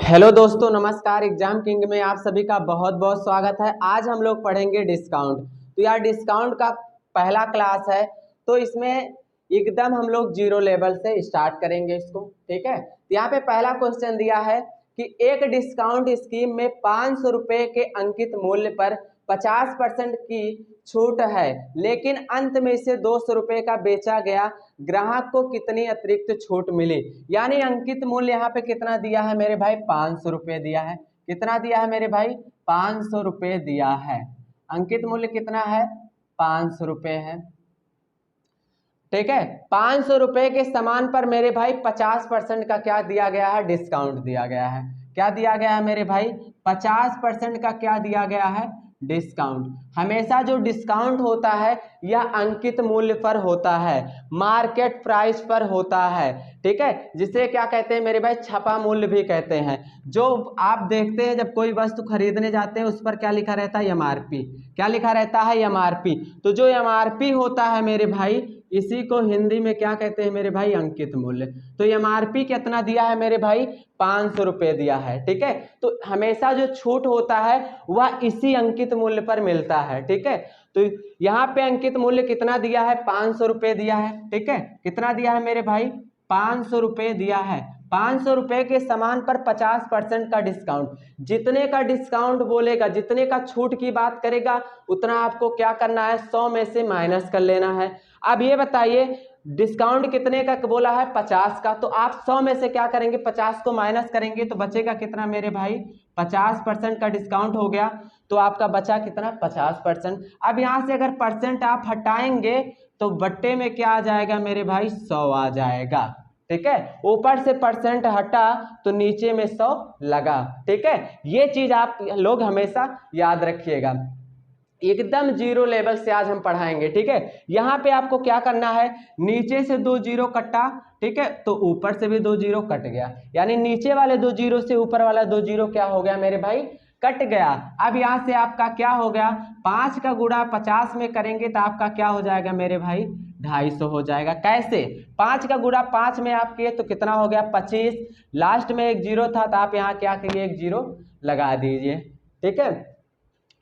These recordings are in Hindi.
हेलो दोस्तों, नमस्कार। एग्जाम किंग में आप सभी का बहुत बहुत स्वागत है। आज हम लोग पढ़ेंगे डिस्काउंट। तो यार डिस्काउंट का पहला क्लास है, तो इसमें एकदम हम लोग जीरो लेवल से स्टार्ट करेंगे इसको। ठीक है, तो यहाँ पे पहला क्वेश्चन दिया है कि एक डिस्काउंट स्कीम में 500 रुपये के अंकित मूल्य पर 50% की छूट है, लेकिन अंत में इसे 200 रुपये का बेचा गया, ग्राहक को कितनी अतिरिक्त छूट मिली। यानी अंकित मूल्य यहाँ पे कितना दिया है मेरे भाई, 500 रुपये दिया है। कितना दिया है मेरे भाई, 500 रुपये दिया है। अंकित मूल्य कितना है, 500 रुपये है। ठीक है, 500 रुपये के सामान पर मेरे भाई 50% का क्या दिया गया है, डिस्काउंट दिया गया है। क्या दिया गया है मेरे भाई, 50% का क्या दिया गया है, डिस्काउंट। हमेशा जो डिस्काउंट होता है यह अंकित मूल्य पर होता है, मार्केट प्राइस पर होता है। ठीक है, जिसे क्या कहते हैं मेरे भाई, छपा मूल्य भी कहते हैं। जो आप देखते हैं जब कोई वस्तु खरीदने जाते हैं उस पर क्या लिखा रहता है, एमआरपी। क्या लिखा रहता है, एमआरपी। तो जो एमआरपी होता है मेरे भाई, इसी को हिंदी में क्या कहते हैं मेरे भाई, अंकित मूल्य। तो एमआरपी कितना दिया है मेरे भाई, 500 रुपये दिया है। ठीक है, तो हमेशा जो छूट होता है वह इसी अंकित मूल्य पर मिलता है। ठीक है, तो यहाँ पे अंकित मूल्य कितना दिया है, 500 रुपये दिया है। ठीक है, कितना दिया है मेरे भाई, 500 रुपये दिया है। 500 रुपये के सामान पर 50% का डिस्काउंट। जितने का डिस्काउंट बोलेगा, जितने का छूट की बात करेगा, उतना आपको क्या करना है, 100 में से माइनस कर लेना है। अब ये बताइए डिस्काउंट कितने का बोला है, 50 का। तो आप 100 में से क्या करेंगे, 50 को माइनस करेंगे तो बचेगा कितना मेरे भाई, 50% का डिस्काउंट हो गया। तो आपका बचा कितना, 50%। अब यहाँ से अगर परसेंट आप हटाएंगे तो बट्टे में क्या आ जाएगा मेरे भाई, 100 आ जाएगा। ठीक है, ऊपर से परसेंट हटा तो नीचे में 100 लगा। ठीक है, ये चीज आप लोग हमेशा याद रखिएगा। एकदम जीरो लेवल से आज हम पढ़ाएंगे। ठीक है, यहाँ पे आपको क्या करना है, नीचे से 2 जीरो कटा। ठीक है, तो ऊपर से भी 2 जीरो कट गया, यानी नीचे वाले 2 जीरो से ऊपर वाला 2 जीरो क्या हो गया मेरे भाई, कट गया। अब यहाँ से आपका क्या हो गया, 5 का गुणा 50 में करेंगे तो आपका क्या हो जाएगा मेरे भाई, 250 हो जाएगा। कैसे, 5 का गुणा 5 में आप किए तो कितना हो गया, 25। लास्ट में एक जीरो था तो आप यहाँ क्या करिए, एक जीरो लगा दीजिए। ठीक है,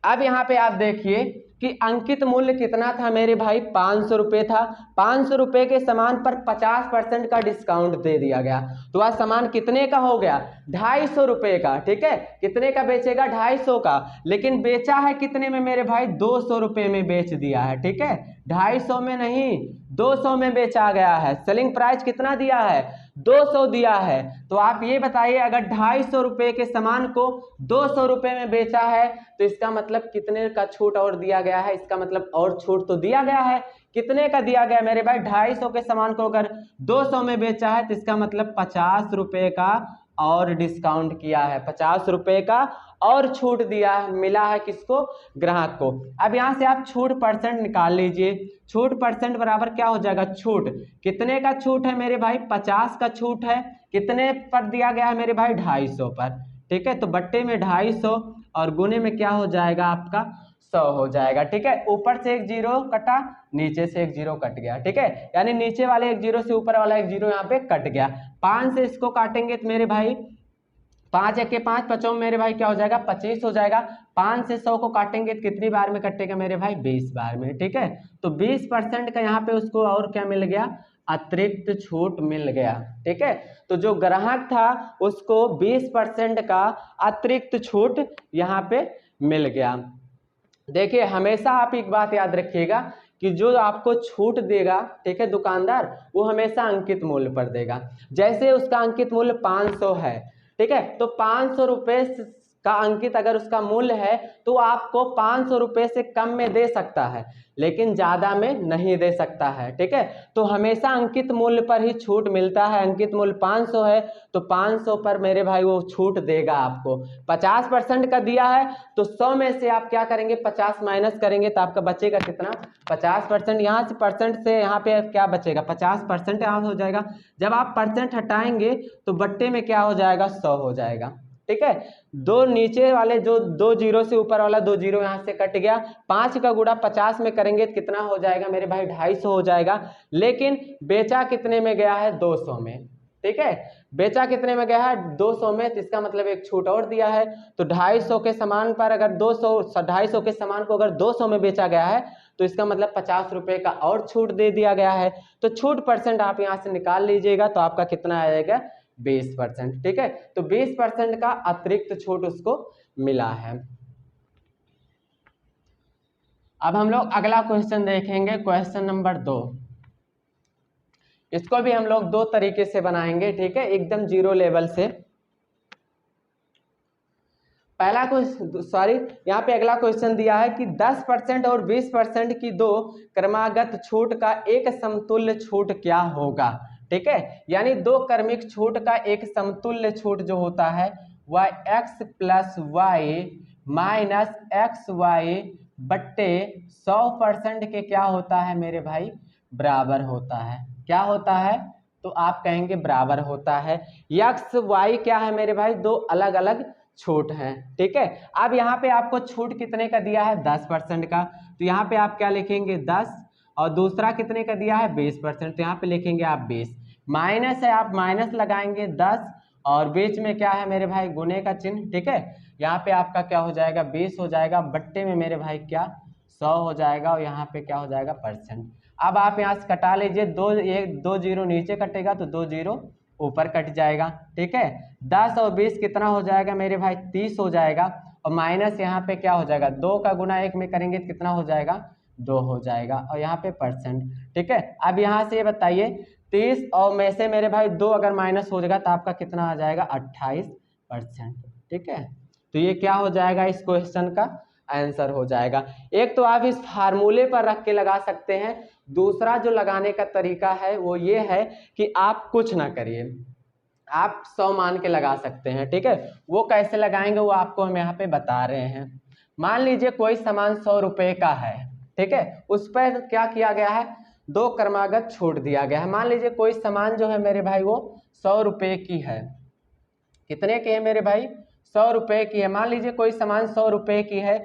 अब यहाँ पे आप देखिए कि अंकित मूल्य कितना था मेरे भाई, 500 रुपये था। 500 रुपये के सामान पर 50% का डिस्काउंट दे दिया गया, तो वह सामान कितने का हो गया, 250 रुपये का। ठीक है, कितने का बेचेगा, 250 का। लेकिन बेचा है कितने में मेरे भाई, 200 रुपये में बेच दिया है। ठीक है, 250 में नहीं, 200 में बेचा गया है। सेलिंग प्राइस कितना दिया है, 200 दिया है। तो आप ये बताइए अगर 250 रुपये के सामान को 200 रुपये में बेचा है तो इसका मतलब कितने का छूट और दिया गया है, इसका मतलब और छूट तो दिया गया है। कितने का दिया गया मेरे भाई, 250 के सामान को अगर 200 में बेचा है तो इसका मतलब 50 रुपये का और डिस्काउंट किया है, 50 रुपये का और छूट दिया मिला है किसको, ग्राहक को। अब यहाँ से आप छूट परसेंट निकाल लीजिए। छूट परसेंट बराबर क्या हो जाएगा, छूट। कितने का छूट है मेरे भाई, 50 का छूट है। कितने पर दिया गया है मेरे भाई, 250 पर। ठीक है, तो बट्टे में 250 और गुने में क्या हो जाएगा आपका, 100 हो जाएगा। ठीक है, ऊपर से एक जीरो कटा, नीचे से एक जीरो कट गया। ठीक है, यानी नीचे वाले एक जीरो से ऊपर वाला एक जीरो यहाँ पे कट गया। 5 से इसको काटेंगे तो मेरे भाई 5 एक के 5 पचों मेरे भाई क्या हो जाएगा, 25 हो जाएगा। 5 से 100 को काटेंगे तो कितनी बार में कटेगा मेरे भाई, 20 बार में। ठीक है, तो 20% का यहाँ पे उसको और क्या मिल गया, अतिरिक्त छूट मिल गया। ठीक है, तो जो ग्राहक था उसको 20% का अतिरिक्त छूट यहाँ पे मिल गया। देखिए हमेशा आप एक बात याद रखिएगा कि जो आपको छूट देगा, ठीक है, दुकानदार, वो हमेशा अंकित मूल्य पर देगा। जैसे उसका अंकित मूल्य 500 है, ठीक है, तो 500 रुपये का अंकित अगर उसका मूल्य है तो आपको 500 रुपये से कम में दे सकता है, लेकिन ज़्यादा में नहीं दे सकता है। ठीक है, तो हमेशा अंकित मूल्य पर ही छूट मिलता है। अंकित मूल्य 500 है तो 500 पर मेरे भाई वो छूट देगा आपको। 50% का दिया है तो 100 में से आप क्या करेंगे, 50 माइनस करेंगे तो आपका बचेगा कितना, 50%। यहाँ से परसेंट से यहाँ पे क्या बचेगा, 50% यहाँ हो जाएगा। जब आप परसेंट हटाएंगे तो बट्टे में क्या हो जाएगा, 100 हो जाएगा। ठीक है, दो नीचे वाले जो 2 जीरो से ऊपर वाला 2 जीरो यहाँ से कट गया। 5 का गुणा 50 में करेंगे तो कितना हो जाएगा मेरे भाई, 250 हो जाएगा। लेकिन बेचा कितने में गया है, 200 में। ठीक है। बेचा कितने में गया है 200 में, तो इसका मतलब एक छूट और दिया है। तो 250 के सामान पर अगर 250 के सामान को अगर 200 में बेचा गया है तो इसका मतलब 50 रुपए का और छूट दे दिया गया है। तो छूट परसेंट आप यहाँ से निकाल लीजिएगा तो आपका कितना आएगा 20%। ठीक है, तो 20% का अतिरिक्त छूट उसको मिला है। अब हम लोग अगला क्वेश्चन देखेंगे, क्वेश्चन नंबर 2। इसको भी हम लोग दो तरीके से बनाएंगे, ठीक है, एकदम जीरो लेवल से। पहला क्वेश्चन, सॉरी, यहाँ पे अगला क्वेश्चन दिया है कि 10% और 20% की दो क्रमागत छूट का एक समतुल्य छूट क्या होगा। ठीक है, यानी दो क्रमिक छूट का एक समतुल्य छूट जो होता है वह x plus y minus x y बट्टे 100% के क्या होता है मेरे भाई, बराबर होता है। क्या होता है, तो आप कहेंगे बराबर होता है। एक्स वाई क्या है मेरे भाई, दो अलग अलग छूट है। ठीक है, अब यहाँ पे आपको छूट कितने का दिया है 10% का, तो यहाँ पे आप क्या लिखेंगे 10, और दूसरा कितने का दिया है 20%, तो यहाँ पे लिखेंगे आप 20। माइनस है, आप माइनस लगाएंगे 10, और बीच में क्या है मेरे भाई गुने का चिन्ह। ठीक है, यहाँ पे आपका क्या हो जाएगा 20 हो जाएगा, बट्टे में मेरे भाई क्या 100 हो जाएगा, और यहाँ पे क्या हो जाएगा परसेंट। अब आप यहाँ से कटा लीजिए, दो जीरो नीचे कटेगा तो 2 जीरो ऊपर कट जाएगा। ठीक है, 10 और 20 कितना हो जाएगा मेरे भाई 30 हो जाएगा, और माइनस यहाँ पे क्या हो जाएगा 2 का गुना 1 में करेंगे तो कितना हो जाएगा 2 हो जाएगा, और यहाँ पे परसेंट। ठीक है, अब यहाँ से ये बताइए 30 और में से मेरे भाई 2 अगर माइनस हो जाएगा तो आपका कितना आ जाएगा 28%। ठीक है, तो ये क्या हो जाएगा इस क्वेश्चन का आंसर हो जाएगा। एक तो आप इस फार्मूले पर रख के लगा सकते हैं, दूसरा जो लगाने का तरीका है वो ये है कि आप कुछ ना करिए, आप 100 मान के लगा सकते हैं। ठीक है, वो कैसे लगाएंगे वो आपको हम यहाँ पे बता रहे हैं। मान लीजिए कोई सामान 100 रुपए का है, ठीक है, उस पर क्या किया गया है दो क्रमागत छूट दिया गया है। मान लीजिए कोई सामान जो है मेरे भाई वो 100 रुपए की है, कितने की है मेरे भाई 100 रुपए की है। मान लीजिए कोई सामान 100 रुपए की है,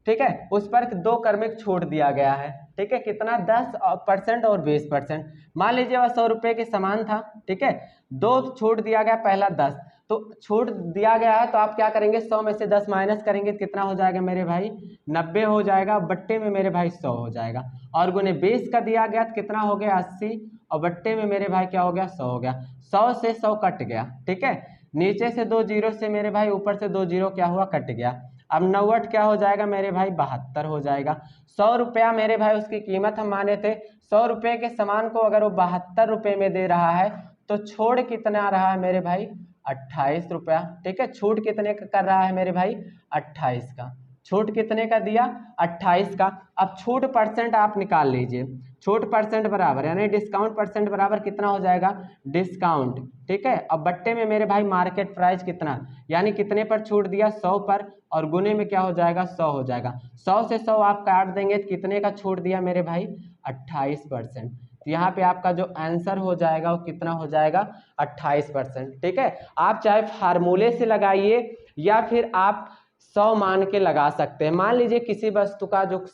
ठीक है, उस पर दो क्रमिक छूट दिया गया है। ठीक है, कितना 10% और 20%। मान लीजिए वह 100 रुपए के सामान था, ठीक है, दो छूट दिया गया, पहला 10, तो छूट दिया गया है तो आप क्या करेंगे 100 में से 10 माइनस करेंगे तो कितना हो जाएगा मेरे भाई 90 हो जाएगा, बट्टे में मेरे भाई 100 हो जाएगा, और गुने 20 का दिया गया तो कितना हो गया 80, और बट्टे में मेरे भाई क्या हो गया 100 हो गया। 100 से 100 कट गया। ठीक है, नीचे से 2 जीरो से मेरे भाई ऊपर से 2 जीरो क्या हुआ कट गया। अब 90 क्या हो जाएगा मेरे भाई 72 हो जाएगा। 100 रुपया मेरे भाई उसकी कीमत हम माने थे, 100 रुपये के सामान को अगर वो 72 रुपये में दे रहा है तो छोड़ कितना रहा है मेरे भाई 28 रुपया। ठीक है, छूट कितने का कर रहा है मेरे भाई 28 का, छूट कितने का दिया 28 का। अब छूट परसेंट आप निकाल लीजिए, छूट परसेंट बराबर यानी डिस्काउंट परसेंट बराबर कितना हो जाएगा डिस्काउंट। ठीक है, अब बट्टे में मेरे भाई मार्केट प्राइस कितना, यानी कितने पर छूट दिया 100 पर, और गुने में क्या हो जाएगा 100 हो जाएगा। 100 से 100 आप काट देंगे तो कितने का छूट दिया मेरे भाई 28%। तो यहाँ पे आपका जो आंसर हो जाएगा वो कितना हो जाएगा 28%। ठीक है, आप चाहे फार्मूले से लगाइए या फिर आप 100 मान के लगा सकते हैं। मान लीजिए किसी वस्तु का जो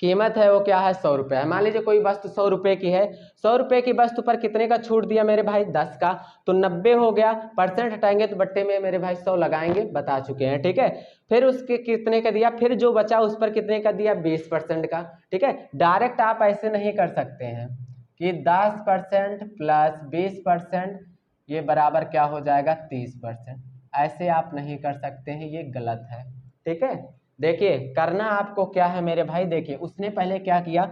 कीमत है वो क्या है 100 रुपये है, मान लीजिए कोई वस्तु 100 रुपये की है, 100 रुपये की वस्तु पर कितने का छूट दिया मेरे भाई 10 का, तो 90 हो गया, परसेंट हटाएंगे तो बट्टे में मेरे भाई 100 लगाएंगे, बता चुके हैं। ठीक है, फिर उसके कितने का दिया, फिर जो बचा उस पर कितने का दिया 20% का। ठीक है, डायरेक्ट आप ऐसे नहीं कर सकते हैं कि 10% प्लस 20% ये बराबर क्या हो जाएगा 30%, ऐसे आप नहीं कर सकते हैं, ये गलत है। ठीक है, देखिए करना आपको क्या है मेरे भाई, देखिए उसने पहले क्या किया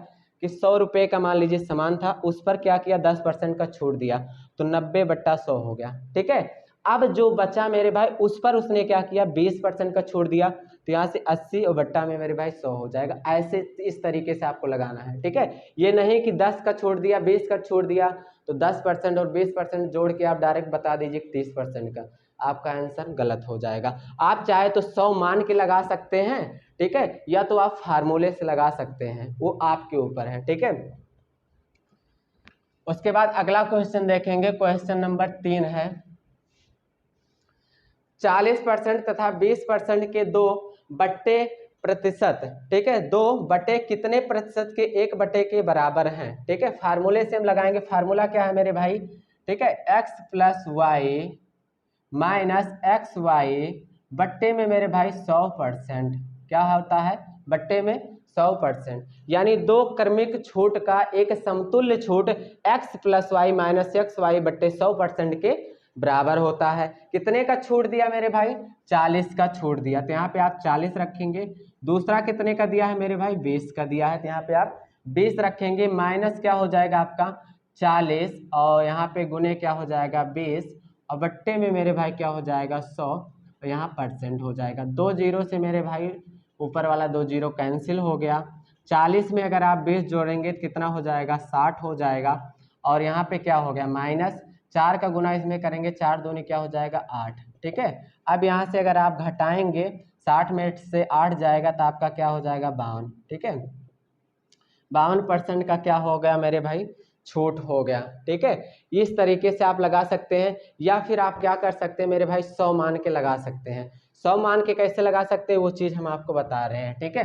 कि 100 रुपये का मान लीजिए सामान था, उस पर क्या किया 10% का छूट दिया, तो 90/100 हो गया। ठीक है, अब जो बचा मेरे भाई उस पर उसने क्या किया 20% का छूट दिया, तो यहाँ से 80 और बट्टा में मेरे भाई 100 हो जाएगा। ऐसे इस तरीके से आपको लगाना है। ठीक है, ये नहीं कि 10 का छोड़ दिया 20 का छोड़ दिया, तो 10% और 20% जोड़ के आप डायरेक्ट बता दीजिए 30% का, आपका आंसर गलत हो जाएगा। आप चाहे तो 100 मान के लगा सकते हैं, ठीक है, या तो आप फार्मूले से लगा सकते हैं, वो आपके ऊपर है। ठीक है, उसके बाद अगला क्वेश्चन देखेंगे, क्वेश्चन नंबर 3 है 40% तथा 20% के दो बट्टे प्रतिशत। ठीक है, 2 बटे कितने प्रतिशत के 1 बटे के बराबर हैं। ठीक है, फार्मूले से हम लगाएंगे, फार्मूला क्या है मेरे भाई ठीक है, x plus y minus x y बट्टे में मेरे भाई 100%, क्या होता है बट्टे में 100%, यानी दो क्रमिक छूट का एक समतुल्य छूट x plus y minus x y बट्टे 100% के बराबर होता है। कितने का छूट दिया मेरे भाई, 40 का छूट दिया, तो यहाँ पे आप 40 रखेंगे। दूसरा कितने का दिया है मेरे भाई, 20 का दिया है, तो यहाँ पे आप 20 रखेंगे, माइनस क्या हो जाएगा आपका 40, और यहाँ पे गुने क्या हो जाएगा 20, और बट्टे में मेरे भाई क्या हो जाएगा 100, और यहाँ परसेंट हो जाएगा। 2 जीरो से मेरे भाई ऊपर वाला 2 जीरो कैंसिल हो गया। 40 में अगर आप 20 जोड़ेंगे तो कितना हो जाएगा 60 हो जाएगा, और यहाँ पे क्या हो गया माइनस 4 का गुना इसमें करेंगे, 4 दूनी क्या हो जाएगा 8। ठीक है, अब यहाँ से अगर आप घटाएंगे 60 में से 8 जाएगा तो आपका क्या हो जाएगा 52। ठीक है, 52% का क्या हो गया मेरे भाई छूट हो गया। ठीक है, इस तरीके से आप लगा सकते हैं, या फिर आप क्या कर सकते हैं मेरे भाई 100 मान के लगा सकते हैं। 100 मान के कैसे लगा सकते हैं वो चीज हम आपको बता रहे हैं। ठीक है,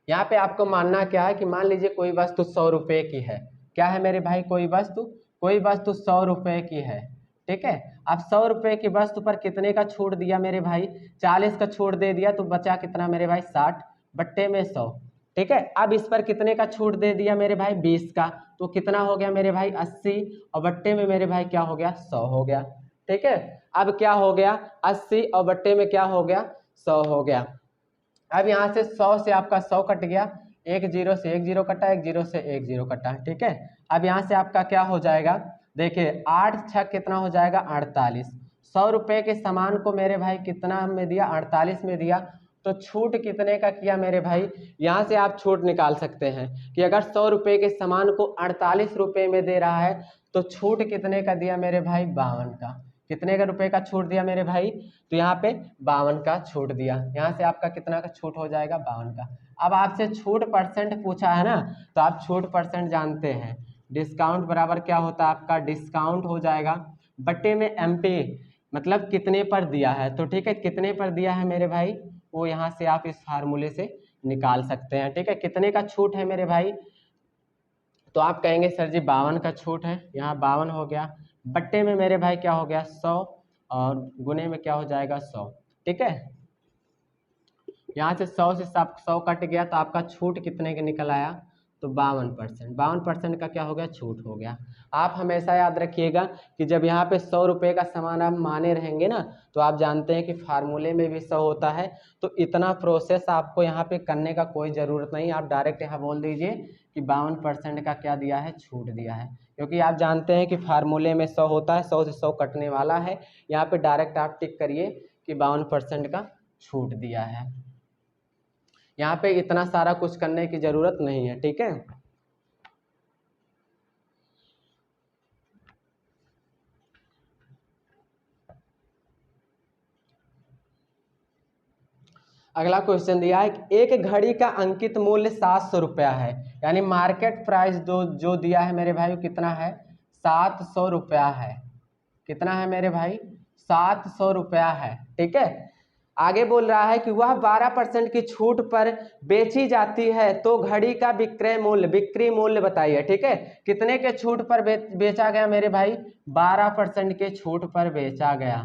यहाँ पे आपको मानना क्या है कि मान लीजिए कोई वस्तु 100 रुपए की है, क्या है मेरे भाई कोई वस्तु 100 रुपए की है। ठीक है, अब 100 रुपए की वस्तु पर कितने का छूट दिया मेरे भाई, 40 का छूट दे दिया, तो बचा कितना मेरे भाई 60 बट्टे में 100। ठीक है, अब इस पर कितने का छूट दे दिया मेरे भाई 20 का, तो कितना हो गया मेरे भाई 80, और बट्टे में मेरे भाई क्या हो गया 100 हो गया। ठीक है, अब क्या हो गया 80 और बट्टे में क्या हो गया 100 हो गया। अब यहाँ से 100 से आपका 100 कट गया, एक जीरो से एक जीरो कटा, एक जीरो से एक जीरो कटा। ठीक है, अब यहाँ से आपका क्या हो जाएगा, देखिए 8 छः कितना हो जाएगा 48। 100 रुपये के सामान को मेरे भाई कितना में दिया 48 में दिया, तो छूट कितने का किया मेरे भाई, यहाँ से आप छूट निकाल सकते हैं कि अगर 100 रुपये के सामान को 48 रुपये में दे रहा है तो छूट कितने का दिया मेरे भाई 52 का। कितने का रुपए का छूट दिया मेरे भाई, तो यहाँ पे 52 का छूट दिया। यहाँ से आपका कितना का छूट हो जाएगा 52 का। अब आपसे छूट परसेंट पूछा है ना, तो आप छूट परसेंट जानते हैं, डिस्काउंट बराबर क्या होता है आपका, डिस्काउंट हो जाएगा बट्टे में एमपी, मतलब कितने पर दिया है। तो ठीक है, कितने पर दिया है मेरे भाई, वो यहाँ से आप इस फार्मूले से निकाल सकते हैं। ठीक है, कितने का छूट है मेरे भाई, तो आप कहेंगे सर जी 52 का छूट है, यहाँ 52 हो गया, बट्टे में मेरे भाई क्या हो गया 100, और गुने में क्या हो जाएगा 100। ठीक है, यहाँ से 100 से 100 कट गया, तो आपका छूट कितने का निकल आया, तो 52%। 52% का क्या हो गया छूट हो गया। आप हमेशा याद रखिएगा कि जब यहाँ पे 100 रुपये का सामान आप माने रहेंगे ना, तो आप जानते हैं कि फार्मूले में भी 100 होता है, तो इतना प्रोसेस आपको यहाँ पे करने का कोई ज़रूरत नहीं, आप डायरेक्ट यहाँ बोल दीजिए कि 52% का क्या दिया है छूट दिया है, क्योंकि आप जानते हैं कि फार्मूले में 100 होता है, 100 से 100 कटने वाला है। यहाँ पे डायरेक्ट आप टिक करिए कि 52% का छूट दिया है, यहाँ पे इतना सारा कुछ करने की जरूरत नहीं है। ठीक है, अगला क्वेश्चन दिया है, एक घड़ी का अंकित मूल्य 700 रुपया है, यानी मार्केट प्राइस जो दिया है मेरे भाई कितना है 700 रुपया है। कितना है मेरे भाई 700 रुपया है। ठीक है, आगे बोल रहा है कि वह 12% की छूट पर बेची जाती है, तो घड़ी का बिक्री मूल्य बताइए। ठीक है, कितने के छूट पर बेचा गया मेरे भाई, 12% के छूट पर बेचा गया।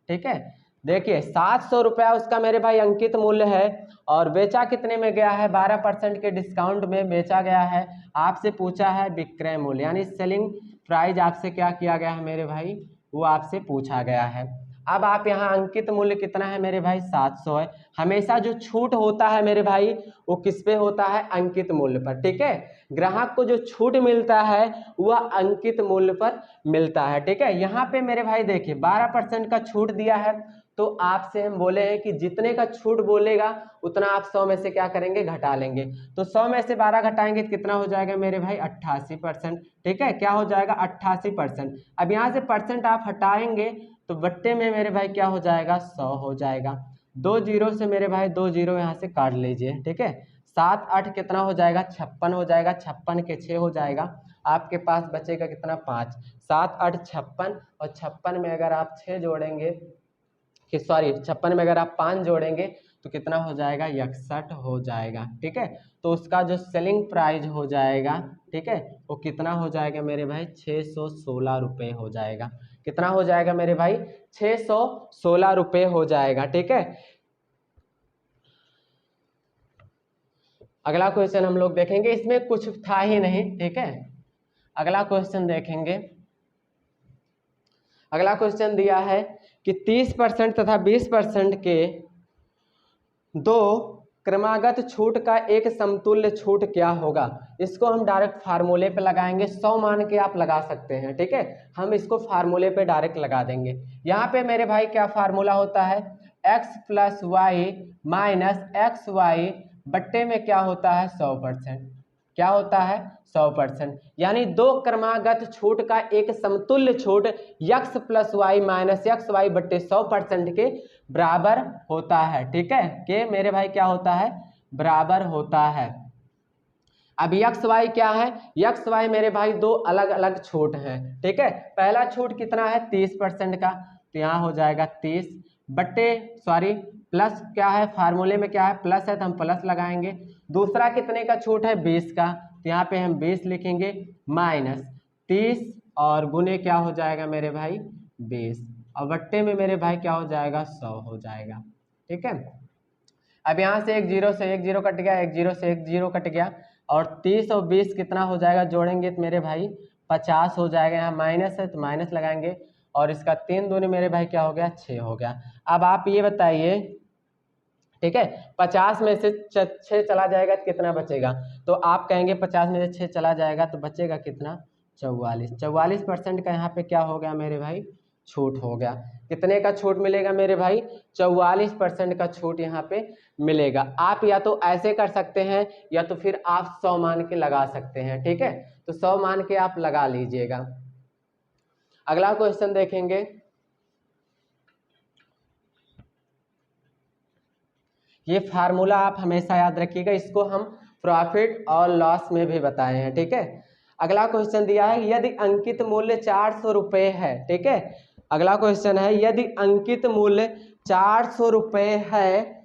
ठीक है, देखिए 700 रुपया उसका मेरे भाई अंकित मूल्य है, और बेचा कितने में गया है 12% के डिस्काउंट में बेचा गया है। आपसे पूछा है विक्रय मूल्य, यानी सेलिंग प्राइस आपसे क्या किया गया है मेरे भाई, वो आपसे पूछा गया है। अब आप यहाँ अंकित मूल्य कितना है मेरे भाई 700 है। हमेशा जो छूट होता है मेरे भाई वो किस पे होता है, अंकित मूल्य पर। ठीक है, ग्राहक को जो छूट मिलता है वह अंकित मूल्य पर मिलता है। ठीक है, यहाँ पे मेरे भाई देखिए 12% का छूट दिया है, तो आपसे हम बोले हैं कि जितने का छूट बोलेगा उतना आप 100 में से क्या करेंगे घटा लेंगे, तो 100 में से 12 घटाएंगे तो कितना हो जाएगा मेरे भाई 88%। ठीक है, क्या हो जाएगा 88%। अब यहाँ से परसेंट आप हटाएंगे तो बट्टे में मेरे भाई क्या हो जाएगा 100 हो जाएगा। 2 जीरो से मेरे भाई 2 जीरो यहाँ से काट लीजिए। ठीक है, 7 8 कितना हो जाएगा 56 हो जाएगा, 56 के 6 हो जाएगा, आपके पास बचेगा कितना 5। 7 8 56, और 56 में अगर आप 6 जोड़ेंगे कि सॉरी 56 में अगर आप 5 जोड़ेंगे तो कितना हो जाएगा 61 हो जाएगा। ठीक है, तो उसका जो सेलिंग प्राइस हो जाएगा ठीक है, वो कितना हो जाएगा मेरे भाई 616 रुपये हो जाएगा। कितना हो जाएगा मेरे भाई 616 रुपये हो जाएगा। ठीक है, अगला क्वेश्चन हम लोग देखेंगे, इसमें कुछ था ही नहीं। ठीक है, अगला क्वेश्चन देखेंगे। अगला क्वेश्चन दिया है कि 30% तथा 20% के दो क्रमागत छूट का एक समतुल्य छूट क्या होगा। इसको हम डायरेक्ट फार्मूले पे लगाएंगे, 100 मान के आप लगा सकते हैं। ठीक है, हम इसको फार्मूले पे डायरेक्ट लगा देंगे। यहाँ पे मेरे भाई क्या फार्मूला होता है, x plus y minus x y बट्टे में क्या होता है 100%। क्या होता है 100%, यानी दो क्रमागत छूट का एक समतुल्य छूट x plus y minus x y बट्टे 100% के बराबर होता है। ठीक है, कि मेरे भाई क्या होता है, बराबर होता है। अब एक्स वाई क्या है, एक्स वाई मेरे भाई दो अलग अलग छूट हैं। ठीक है, पहला छूट कितना है 30% का, तो यहाँ हो जाएगा 30 बट्टे प्लस क्या है, फार्मूले में क्या है प्लस है तो हम प्लस लगाएंगे। दूसरा कितने का छूट है 20 का, तो यहाँ पे हम 20 लिखेंगे माइनस 30 और गुने क्या हो जाएगा मेरे भाई 20 और बट्टे में मेरे भाई क्या हो जाएगा 100 हो जाएगा। ठीक है, अब यहाँ से एक जीरो से एक जीरो कट गया, एक जीरो से एक जीरो कट गया और 30 और 20 कितना हो जाएगा, जोड़ेंगे तो मेरे भाई 50 हो जाएगा। यहाँ माइनस है तो माइनस लगाएंगे और इसका 3 दूनी मेरे भाई क्या हो गया 6 हो गया। अब आप ये बताइए, ठीक है, 50 में से 6 चला जाएगा तो कितना बचेगा, तो आप कहेंगे 50 में से 6 चला जाएगा तो बचेगा कितना 44। 44% का यहाँ पे क्या हो गया मेरे भाई छूट हो गया। कितने का छूट मिलेगा मेरे भाई 44% का छूट यहाँ पे मिलेगा। आप या तो ऐसे कर सकते हैं या तो फिर आप 100 मान के लगा सकते हैं। ठीक है, तो 100 मान के आप लगा लीजिएगा। अगला क्वेश्चन देखेंगे, ये फार्मूला आप हमेशा याद रखिएगा, इसको हम प्रॉफिट और लॉस में भी बताए हैं। ठीक है, अगला क्वेश्चन दिया है यदि अंकित मूल्य 400 रुपये है। ठीक है, अगला क्वेश्चन है यदि अंकित मूल्य 400 रुपये है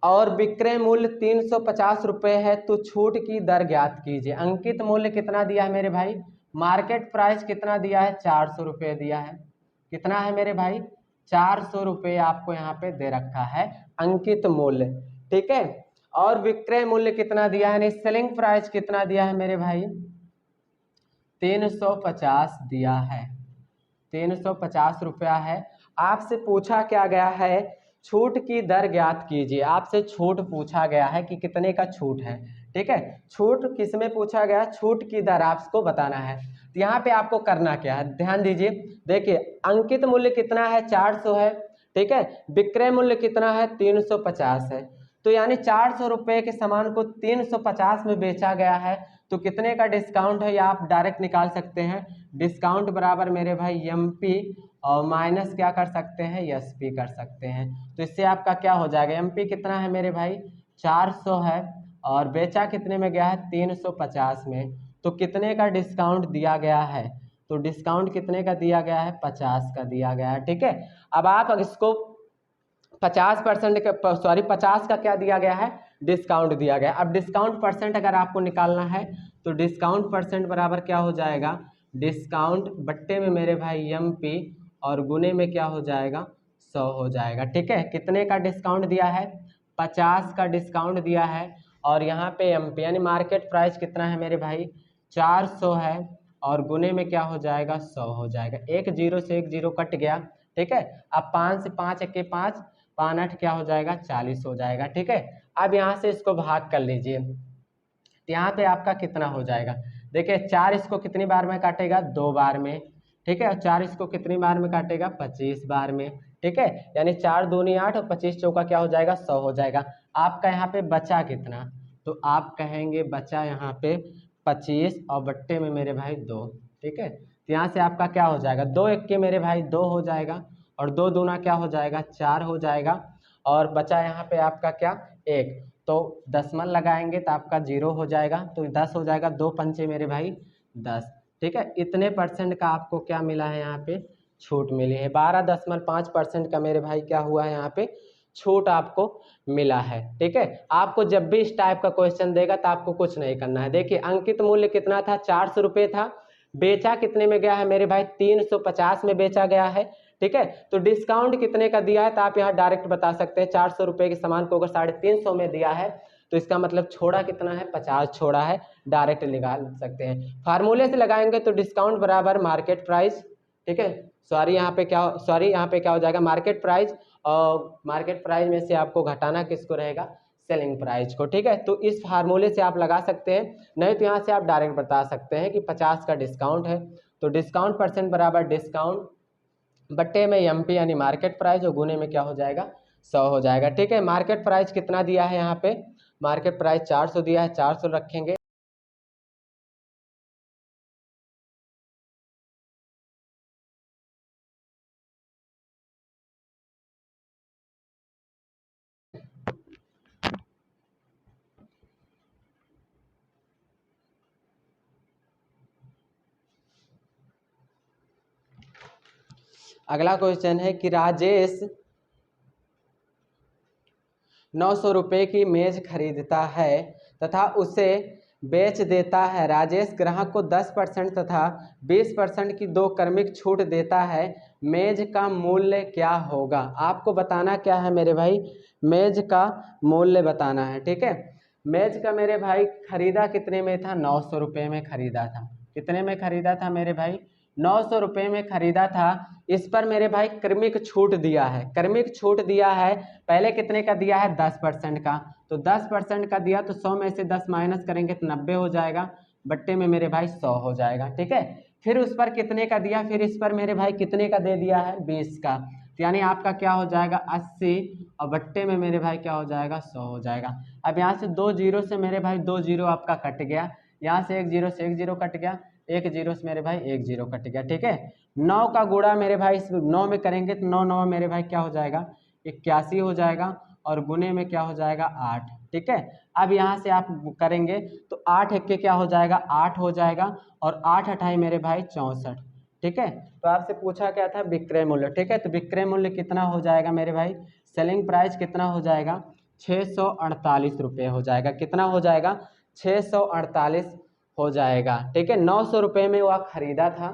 और विक्रय मूल्य 350 रुपये है तो छूट की दर ज्ञात कीजिए। अंकित मूल्य कितना दिया है मेरे भाई, मार्केट प्राइस कितना दिया है 400 रुपये दिया है। कितना है मेरे भाई 400 रुपये आपको यहाँ पे दे रखा है अंकित मूल्य। ठीक है, और विक्रय मूल्य कितना दिया है, यानी सेलिंग प्राइस कितना दिया है मेरे भाई 350 दिया है, 350 रुपया है। आपसे पूछा क्या गया है, छूट की दर ज्ञात कीजिए। आपसे छूट पूछा गया है कि कितने का छूट है। ठीक है, छूट किस में पूछा गया, छूट की दर आपको बताना है। तो यहाँ पे आपको करना क्या है, ध्यान दीजिए। देखिए अंकित मूल्य कितना है 400 है। ठीक है, विक्रय मूल्य कितना है 350 है, तो यानी 400 रुपये के सामान को 350 में बेचा गया है, तो कितने का डिस्काउंट है ये आप डायरेक्ट निकाल सकते हैं। डिस्काउंट बराबर मेरे भाई एमपी और माइनस क्या कर सकते हैं एसपी कर सकते हैं। तो इससे आपका क्या हो जाएगा, एमपी कितना है मेरे भाई 400 है और बेचा कितने में गया है 350 में, तो कितने का डिस्काउंट दिया गया है, तो डिस्काउंट कितने का दिया गया है 50 का दिया गया है। ठीक है, अब आप इसको 50% का 50 का क्या दिया गया है डिस्काउंट दिया गया। अब डिस्काउंट परसेंट अगर आपको निकालना है तो डिस्काउंट परसेंट बराबर क्या हो जाएगा, डिस्काउंट बट्टे में मेरे भाई एमपी और गुने में क्या हो जाएगा 100 हो जाएगा। ठीक है, कितने का डिस्काउंट दिया है 50 का डिस्काउंट दिया है और यहाँ पे एमपी यानी मार्केट प्राइस कितना है मेरे भाई 400 है और गुने में क्या हो जाएगा 100 हो जाएगा। एक जीरो से एक जीरो कट गया। ठीक है, अब 5 से 5 एक के 5 5 8 क्या हो जाएगा 40 हो जाएगा। ठीक है, अब यहाँ से इसको भाग कर लीजिए, यहाँ पे आपका कितना हो जाएगा, देखिए 4 इसको कितनी बार में काटेगा 2 बार में। ठीक है, और 4 इसको कितनी बार में काटेगा 25 बार में। ठीक है, यानी 4 दूनी 8 और 25 चौका क्या हो जाएगा 100 हो जाएगा। आपका यहाँ पे बचा कितना, तो आप कहेंगे बचा यहाँ पे 25 और बट्टे में मेरे भाई 2। ठीक है, तो यहाँ से आपका क्या हो जाएगा 2 एक के मेरे भाई 2 हो जाएगा और 2 दूना क्या हो जाएगा 4 हो जाएगा और बचा यहाँ पे आपका क्या 1, तो दशमलव लगाएंगे तो आपका 0 हो जाएगा, तो 10 हो जाएगा। 2 पंचे मेरे भाई 10। ठीक है, इतने परसेंट का आपको क्या मिला है यहाँ पे छूट मिली है। 12.5% का मेरे भाई क्या हुआ है यहाँ पे छूट आपको मिला है। ठीक है, आपको जब भी इस टाइप का क्वेश्चन देगा तो आपको कुछ नहीं करना है। देखिए अंकित मूल्य कितना था, 400 रुपये था, बेचा कितने में गया है मेरे भाई, 350 में बेचा गया है। ठीक है, तो डिस्काउंट कितने का दिया है तो आप यहाँ डायरेक्ट बता सकते हैं। 400 रुपये के सामान को अगर 350 में दिया है तो इसका मतलब छोड़ा कितना है, 50 छोड़ा है, डायरेक्ट निकाल सकते हैं। फार्मूले से लगाएंगे तो डिस्काउंट बराबर मार्केट प्राइस। ठीक है, यहाँ पे क्या हो जाएगा, मार्केट प्राइस, और मार्केट प्राइस में से आपको घटाना किसको रहेगा, सेलिंग प्राइस को। ठीक है, तो इस फार्मूले से आप लगा सकते हैं, नहीं तो यहाँ से आप डायरेक्ट बता सकते हैं कि 50 का डिस्काउंट है तो डिस्काउंट परसेंट बराबर डिस्काउंट बट्टे में एमपी यानी मार्केट प्राइस, और गुने में क्या हो जाएगा, 100 हो जाएगा। ठीक है, मार्केट प्राइस कितना दिया है यहाँ पे, मार्केट प्राइस 400 दिया है, 400 रखेंगे। अगला क्वेश्चन है कि राजेश 900 रुपये की मेज खरीदता है तथा उसे बेच देता है। राजेश ग्राहक को 10% तथा 20% की 2 क्रमिक छूट देता है। मेज का मूल्य क्या होगा? आपको बताना क्या है मेरे भाई, मेज का मूल्य बताना है। ठीक है, मेज का मेरे भाई खरीदा कितने में था, 900 रुपये में खरीदा था। कितने में खरीदा था मेरे भाई, 900 रुपये में खरीदा था। इस पर मेरे भाई क्रमिक छूट दिया है, क्रमिक छूट दिया है। पहले कितने का दिया है, 10% का, तो 10% का दिया तो 100 में से 10 माइनस करेंगे तो 90 हो जाएगा, बट्टे में मेरे भाई 100 हो जाएगा। ठीक है, फिर उस पर कितने का दिया, फिर इस पर मेरे भाई कितने का दे दिया है, 20 का, तो यानी आपका क्या हो जाएगा 80, और बट्टे में मेरे भाई क्या हो जाएगा, 100 हो जाएगा। अब यहाँ से 2 जीरो से मेरे भाई 2 जीरो आपका कट गया, यहाँ से 1 जीरो से 1 जीरो कट गया, 1 जीरो से मेरे भाई 1 जीरो कट गया। ठीक है, 9 का गुणा मेरे भाई 9 में करेंगे तो 9 9 मेरे भाई क्या हो जाएगा, 81 हो जाएगा, और गुने में क्या हो जाएगा, 8। ठीक है, अब यहाँ से आप करेंगे तो 8 एक के क्या हो जाएगा, 8 हो जाएगा, और 8 अठाई मेरे भाई 64। ठीक है, तो आपसे पूछा क्या था, विक्रय मूल्य। ठीक है, तो विक्रय मूल्य कितना हो जाएगा मेरे भाई, सेलिंग प्राइस कितना हो जाएगा, 648 रुपये हो जाएगा। कितना हो जाएगा, 648 हो जाएगा। ठीक है, 900 रुपये में वह खरीदा था,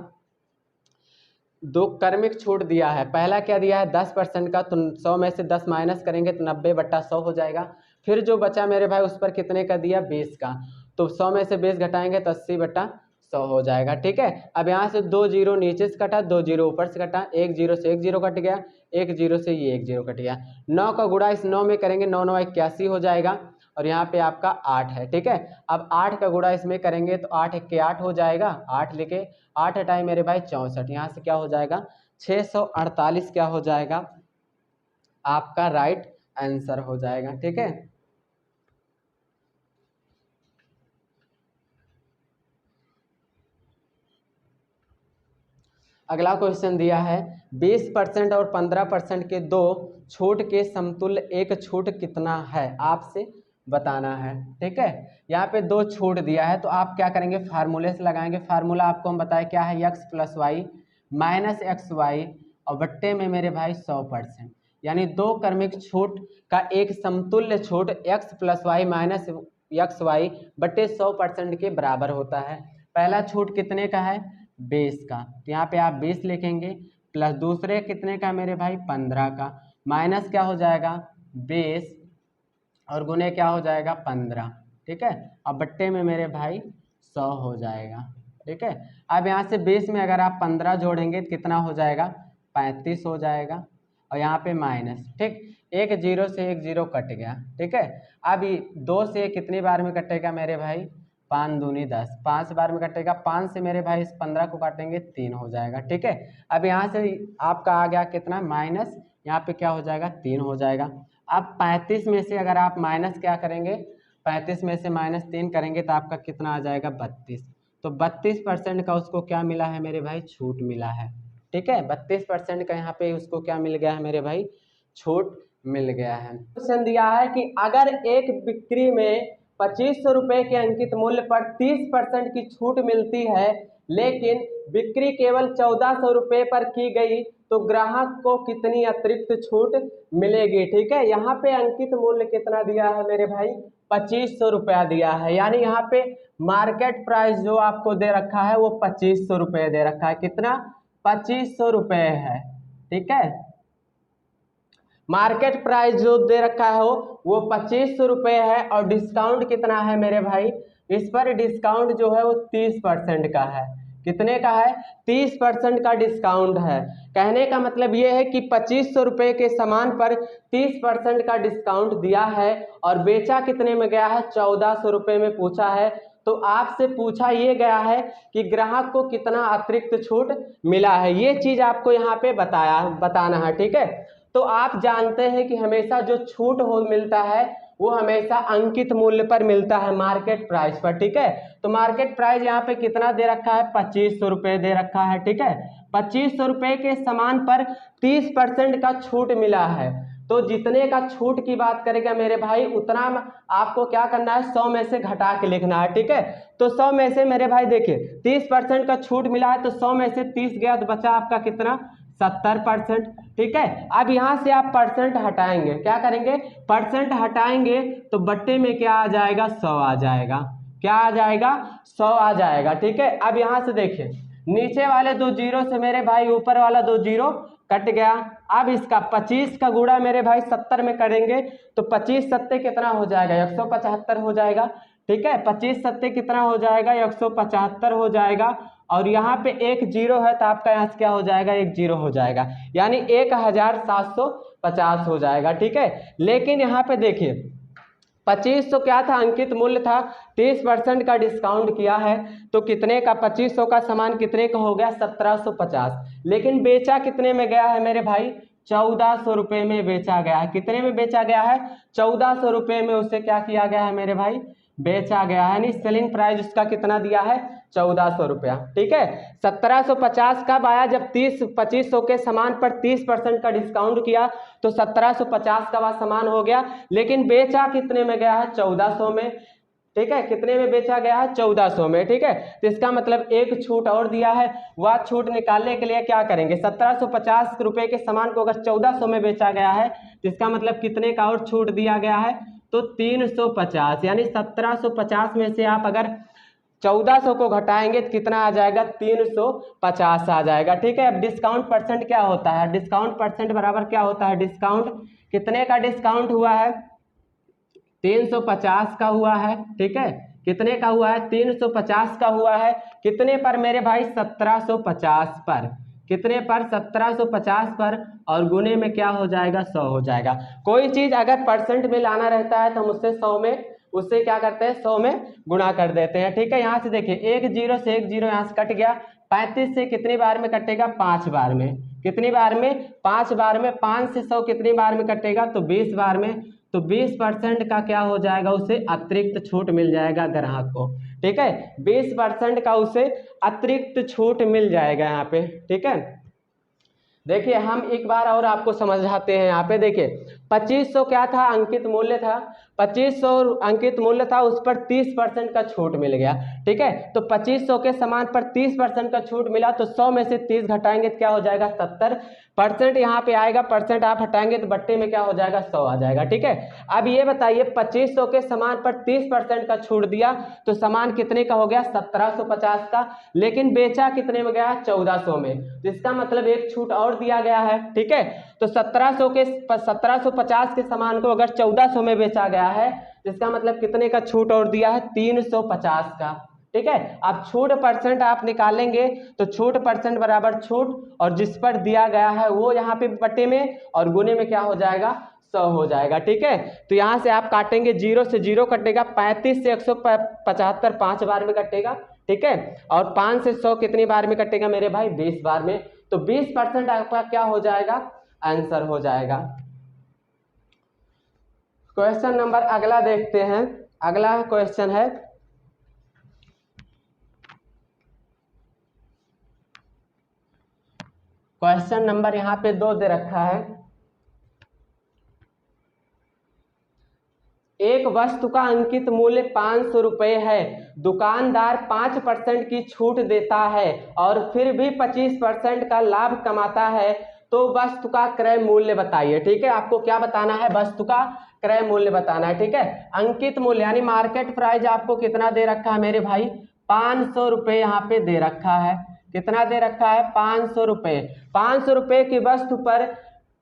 2 क्रमिक छूट दिया है। पहला क्या दिया है, 10% का, तो 100 में से 10 माइनस करेंगे तो 90/100 हो जाएगा। फिर जो बचा मेरे भाई उस पर कितने का दिया, 20 का, तो 100 में से 20 घटाएंगे तो 80/100 हो जाएगा। ठीक है, अब यहाँ से 2 जीरो नीचे से कटा, 2 जीरो ऊपर से कटा, 1 जीरो से 1 जीरो कट गया, 1 जीरो से ये 1 जीरो कट गया। 9 का गुणा इस 9 में करेंगे, 9 9 81 हो जाएगा, और यहाँ पे आपका 8 है। ठीक है, अब 8 का गुणा इसमें करेंगे तो 8 एक के 8 हो जाएगा, 8 लेके 8 हटाए मेरे भाई 64, यहाँ से क्या हो जाएगा, 648 क्या हो जाएगा, आपका राइट आंसर हो जाएगा। ठीक है, अगला क्वेश्चन दिया है 20% और 15% के 2 छूट के समतुल्य एक छूट कितना है, आपसे बताना है। ठीक है, यहाँ पे 2 छूट दिया है तो आप क्या करेंगे, फार्मूले से लगाएंगे। फार्मूला आपको हम बताए क्या है, x + y माइनस XY, और बट्टे में मेरे भाई 100%, यानी 2 क्रमिक छूट का एक समतुल्य छूट x + y माइनस XY बट्टे 100% के बराबर होता है। पहला छूट कितने का है, 20 का, तो यहाँ पे आप 20 लिखेंगे, प्लस दूसरे कितने का मेरे भाई, 15 का, माइनस क्या हो जाएगा, 20, और गुने क्या हो जाएगा, 15। ठीक है, अब बट्टे में मेरे भाई 100 हो जाएगा। ठीक है, अब यहाँ से 20 में अगर आप 15 जोड़ेंगे तो कितना हो जाएगा, 35 हो जाएगा, और यहाँ पे माइनस। ठीक, 1 जीरो से 1 जीरो कट गया। ठीक है, अब 2 से कितनी बार में कटेगा मेरे भाई, 5 दूनी 10, 5 बार में कटेगा। 5 से मेरे भाई इस 15 को काटेंगे 3 हो जाएगा। ठीक है, अब यहाँ से आपका आ गया कितना, माइनस, यहाँ पे क्या हो जाएगा, 3 हो जाएगा। अब 35 में से अगर आप माइनस क्या करेंगे, 35 में से -3 करेंगे तो आपका कितना आ जाएगा, 32। तो 32% का उसको क्या मिला है मेरे भाई, छूट मिला है। ठीक है, 32% का यहाँ पे उसको क्या मिल गया है मेरे भाई, छूट मिल गया है। क्वेश्चन दिया है कि अगर एक बिक्री में 2500 रुपये के अंकित मूल्य पर 30% की छूट मिलती है, लेकिन बिक्री केवल 1400 रुपये पर की गई, तो ग्राहक को कितनी अतिरिक्त छूट मिलेगी। ठीक है, यहाँ पे अंकित मूल्य कितना दिया है मेरे भाई, 2500 रुपया दिया है। यानी यहाँ पे मार्केट प्राइस जो आपको दे रखा है वो 2500 रुपये दे रखा है। कितना, 2500 रुपये है। ठीक है, मार्केट प्राइस जो दे रखा है वो 2500 रुपये है। और डिस्काउंट कितना है मेरे भाई, इस पर डिस्काउंट जो है वो 30% का है। कितने का है, 30% का डिस्काउंट है। कहने का मतलब ये है कि 2500 रुपये के सामान पर 30% का डिस्काउंट दिया है और बेचा कितने में गया है, 1400 रुपये में पूछा है। तो आपसे पूछा ये गया है कि ग्राहक को कितना अतिरिक्त छूट मिला है, ये चीज़ आपको यहाँ पे बताना है। ठीक है, तो आप जानते हैं कि हमेशा जो छूट मिलता है वो हमेशा अंकित मूल्य पर मिलता है, मार्केट प्राइस पर। ठीक है, तो मार्केट प्राइस यहाँ पे कितना दे रखा है, 2500 रुपये दे रखा है। ठीक है, 2500 रुपये के सामान पर 30% का छूट मिला है। तो जितने का छूट की बात करेगा मेरे भाई, उतना आपको क्या करना है, 100 में से घटा के लिखना है। ठीक है, तो 100 में से मेरे भाई देखिए 30% का छूट मिला है, तो 100 में से 30 गया तो बचा आपका कितना, 70%। ठीक है, अब यहाँ से आप परसेंट हटाएंगे, क्या करेंगे, परसेंट हटाएंगे तो बट्टे में क्या आ जाएगा, 100 आ जाएगा। क्या आ जाएगा, 100 आ जाएगा। ठीक है, अब यहाँ से देखिए नीचे वाले दो जीरो से मेरे भाई ऊपर वाला दो जीरो कट गया। अब इसका 25 का गुणा मेरे भाई 70 में करेंगे तो 25 सत्ते कितना हो जाएगा, 175 हो जाएगा। ठीक है, 25 सत्ते कितना हो जाएगा, 175 हो जाएगा। और यहाँ पे एक जीरो है तो आपका यहाँ से क्या हो जाएगा, एक जीरो हो जाएगा, यानी 1750 हो जाएगा। ठीक है, लेकिन यहाँ पे देखिए 2500 क्या था, अंकित मूल्य था, 30% का डिस्काउंट किया है तो कितने का, 2500 का सामान कितने का हो गया, 1750। लेकिन बेचा कितने में गया है मेरे भाई, 1400 रुपये में बेचा गया है। कितने में बेचा गया है, 1400 रुपये में उसे क्या किया गया है मेरे भाई, बेचा गया है। यानी सेलिंग प्राइस उसका कितना दिया है, 1400 रुपया। ठीक है, 1750 कब आया, जब 2500 के सामान पर 30% का डिस्काउंट किया तो 1750 का वह सामान हो गया। लेकिन बेचा कितने में गया है, 1400 में। ठीक है, कितने में बेचा गया है, 1400 में। ठीक है, तो इसका मतलब एक छूट और दिया है। वह छूट निकालने के लिए क्या करेंगे, 1750 रुपये के सामान को अगर 1400 में बेचा गया है तो इसका मतलब कितने का और छूट दिया गया है, तो 350। यानी 1750 में से आप अगर 1400 को घटाएंगे तो कितना आ जाएगा, 350 आ जाएगा। ठीक है, अब डिस्काउंट परसेंट क्या होता है, डिस्काउंट परसेंट बराबर क्या होता है, डिस्काउंट कितने का डिस्काउंट हुआ है, 350 का हुआ है। ठीक है, कितने का हुआ है, 350 का हुआ है। कितने पर मेरे भाई, 1750 पर। कितने पर, 1750 पर, और गुने में क्या हो जाएगा, 100 हो जाएगा। कोई चीज अगर परसेंट में लाना रहता है तो हम उससे 100 में, उससे क्या करते हैं, 100 में गुणा कर देते हैं। ठीक है, यहाँ से देखिए एक जीरो से एक जीरो यहाँ से कट गया। 35 से कितनी बार में कटेगा, 5 बार में। कितनी बार में, 5 बार में। 5 से 100 कितनी बार में कटेगा, तो 20 बार में। तो 20% का क्या हो जाएगा, उसे अतिरिक्त छूट मिल जाएगा ग्राहक को। ठीक है, 20% का उसे अतिरिक्त छूट मिल जाएगा यहाँ पे। ठीक है, देखिए हम एक बार और आपको समझाते हैं। यहाँ पे देखिए 2500 क्या था, अंकित मूल्य था, 2500 अंकित मूल्य था, उस पर 30% का छूट मिल गया। ठीक है, तो 2500 के सामान पर 30% का छूट मिला तो 100 में से 30 घटाएंगे तो क्या हो जाएगा, 70%। यहाँ पे आएगा, परसेंट आप हटाएंगे तो बट्टे में क्या हो जाएगा, 100 आ जाएगा। ठीक है, अब ये बताइए 2500 के सामान पर 30% का छूट दिया तो सामान कितने का हो गया, 1750 का। लेकिन बेचा कितने में गया, 1400 में। जिसका मतलब एक छूट और दिया गया है। ठीक है, तो 1750 के सामान को अगर 1400 में बेचा गया है जिसका मतलब कितने का छूट और दिया है, 350 का। ठीक है, अब छूट परसेंट आप निकालेंगे तो छूट परसेंट बराबर छूट, और जिस पर दिया गया है वो यहाँ पे बटे में, और गुने में क्या हो जाएगा, 100 हो जाएगा। ठीक है, तो यहाँ से आप काटेंगे, जीरो से जीरो कटेगा, 35 से 175 5 बार में कटेगा। ठीक है, और 5 से 100 कितनी बार में कटेगा मेरे भाई, 20 बार में। तो 20% आपका क्या हो जाएगा, आंसर हो जाएगा। क्वेश्चन नंबर अगला देखते हैं। अगला क्वेश्चन है, क्वेश्चन नंबर यहाँ पे 2 दे रखा है। एक वस्तु का अंकित मूल्य 500 रुपये है, दुकानदार 5% की छूट देता है और फिर भी 25% का लाभ कमाता है, तो वस्तु का क्रय मूल्य बताइए। ठीक है, आपको क्या बताना है, वस्तु का क्रय मूल्य बताना है। ठीक है, अंकित मूल्य यानी मार्केट प्राइस आपको कितना दे रखा है मेरे भाई, 500 रुपये यहाँ पे दे रखा है। कितना दे रखा है, 500 रुपये। 500 रुपये की वस्तु पर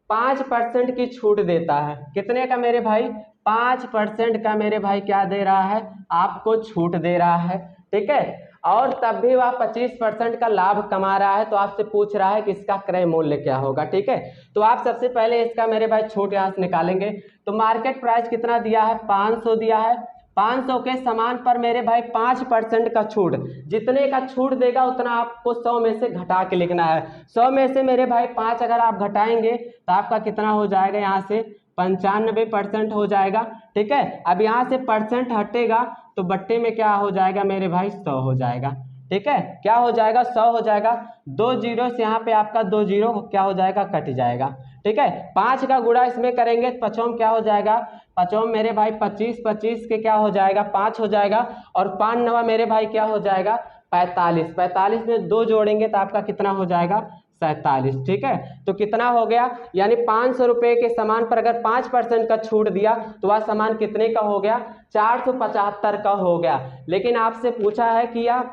5% की छूट देता है। कितने का मेरे भाई, 5% का मेरे भाई क्या दे रहा है, आपको छूट दे रहा है। ठीक है, और तब भी वह 25% का लाभ कमा रहा है। तो आपसे पूछ रहा है कि इसका क्रय मूल्य क्या होगा। ठीक है, तो आप सबसे पहले इसका मेरे भाई छूट यहाँ से निकालेंगे। तो मार्केट प्राइस कितना दिया है, 500 दिया है। 500 के सामान पर मेरे भाई 5% का छूट, जितने का छूट देगा उतना आपको 100 में से घटा के लिखना है। 100 में से मेरे भाई 5 अगर आप घटाएंगे तो आपका कितना हो जाएगा, यहाँ से 95% हो जाएगा। ठीक है, अब यहाँ से परसेंट हटेगा तो बट्टे में क्या हो जाएगा मेरे भाई, 100 हो जाएगा। ठीक है, क्या हो जाएगा, 100 हो जाएगा। 2 जीरो से यहाँ पे आपका 2 जीरो क्या हो जाएगा, कट जाएगा। ठीक है, 5 का गुणा इसमें करेंगे, पचोम क्या हो जाएगा, पचोम मेरे भाई 25, 25 के क्या हो जाएगा, 5 हो जाएगा। और 5 नवा मेरे भाई क्या हो जाएगा, 45। 45 में 2 जोड़ेंगे तो आपका कितना हो जाएगा, 47। ठीक है, तो कितना हो गया, यानी 500 रुपये के सामान पर अगर 5% का छूट दिया तो वह सामान कितने का हो गया, 475 का हो गया। लेकिन आपसे पूछा है कि यह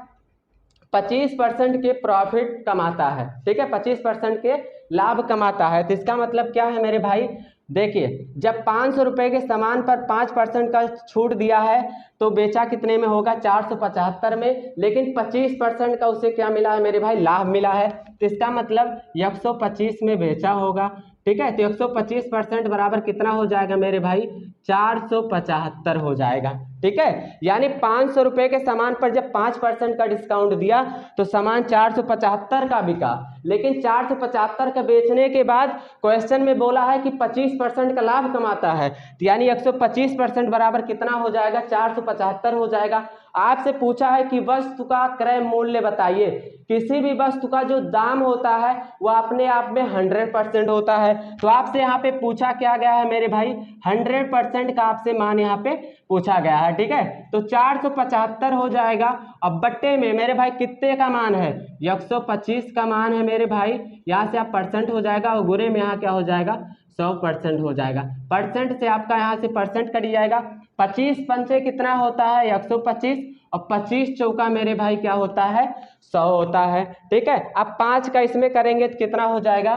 25% के प्रॉफिट कमाता है। ठीक है, 25% के लाभ कमाता है। तो इसका मतलब क्या है मेरे भाई, देखिए जब 500 रुपये के सामान पर 5% का छूट दिया है तो बेचा कितने में होगा, 475 में। लेकिन 25% का उसे क्या मिला है मेरे भाई, लाभ मिला है। तो इसका मतलब 125 में बेचा होगा। ठीक है, तो 125% बराबर कितना हो जाएगा मेरे भाई, 475 हो जाएगा। ठीक है, यानी 500 रुपये के सामान पर जब 5% का डिस्काउंट दिया तो सामान 475 का बिका। लेकिन 475 का बेचने के बाद क्वेश्चन में बोला है कि 25% का लाभ कमाता है, तो यानी 125% बराबर कितना हो जाएगा, 475 हो जाएगा। आपसे पूछा है कि वस्तु का क्रय मूल्य बताइए। किसी भी वस्तु का जो दाम होता है वह अपने आप में 100% होता है। तो आपसे यहाँ पे पूछा क्या गया है मेरे भाई, 100% का आपसे मान यहाँ पे पूछा गया है। ठीक है, तो 475 हो जाएगा। अब बट्टे में मेरे भाई कितने का मान है, 125 का मान है मेरे भाई। यहाँ से आप परसेंट हो जाएगा और गुणे में यहाँ क्या हो जाएगा, 100% हो जाएगा। परसेंट से आपका यहाँ से परसेंट कट जाएगा। 25 पंचे कितना होता है, 125, और 25 चौका मेरे भाई क्या होता है, 100 होता है। ठीक है, अब 5 का इसमें करेंगे तो कितना हो जाएगा,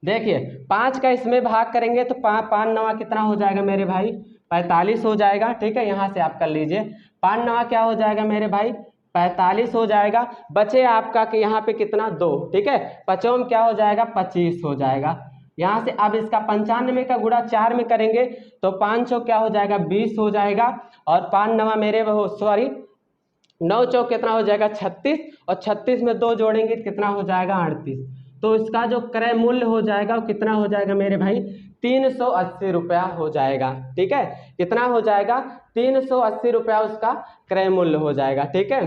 देखिए 5 का इसमें भाग करेंगे तो 5 नवा कितना हो जाएगा मेरे भाई, 45 हो जाएगा। ठीक है, यहाँ से आप कर लीजिए, 5 नवा क्या हो जाएगा मेरे भाई, 45 हो जाएगा। बचे आपका कि यहाँ पे कितना, 2। ठीक है, पचों में क्या हो जाएगा, 25 हो जाएगा। यहाँ से अब इसका 95 का गुणा 4 में करेंगे तो 5 चौक क्या हो जाएगा, 20 हो जाएगा। और 5 नवा मेरे वो सॉरी 9 चौक कितना हो जाएगा, 36, और 36 में 2 जोड़ेंगे कितना हो जाएगा, 38। तो इसका जो क्रय मूल्य हो जाएगा वो कितना हो जाएगा मेरे भाई, 380 रुपया हो जाएगा। ठीक है, कितना हो जाएगा, 380 रुपया उसका क्रय मूल्य हो जाएगा। ठीक है,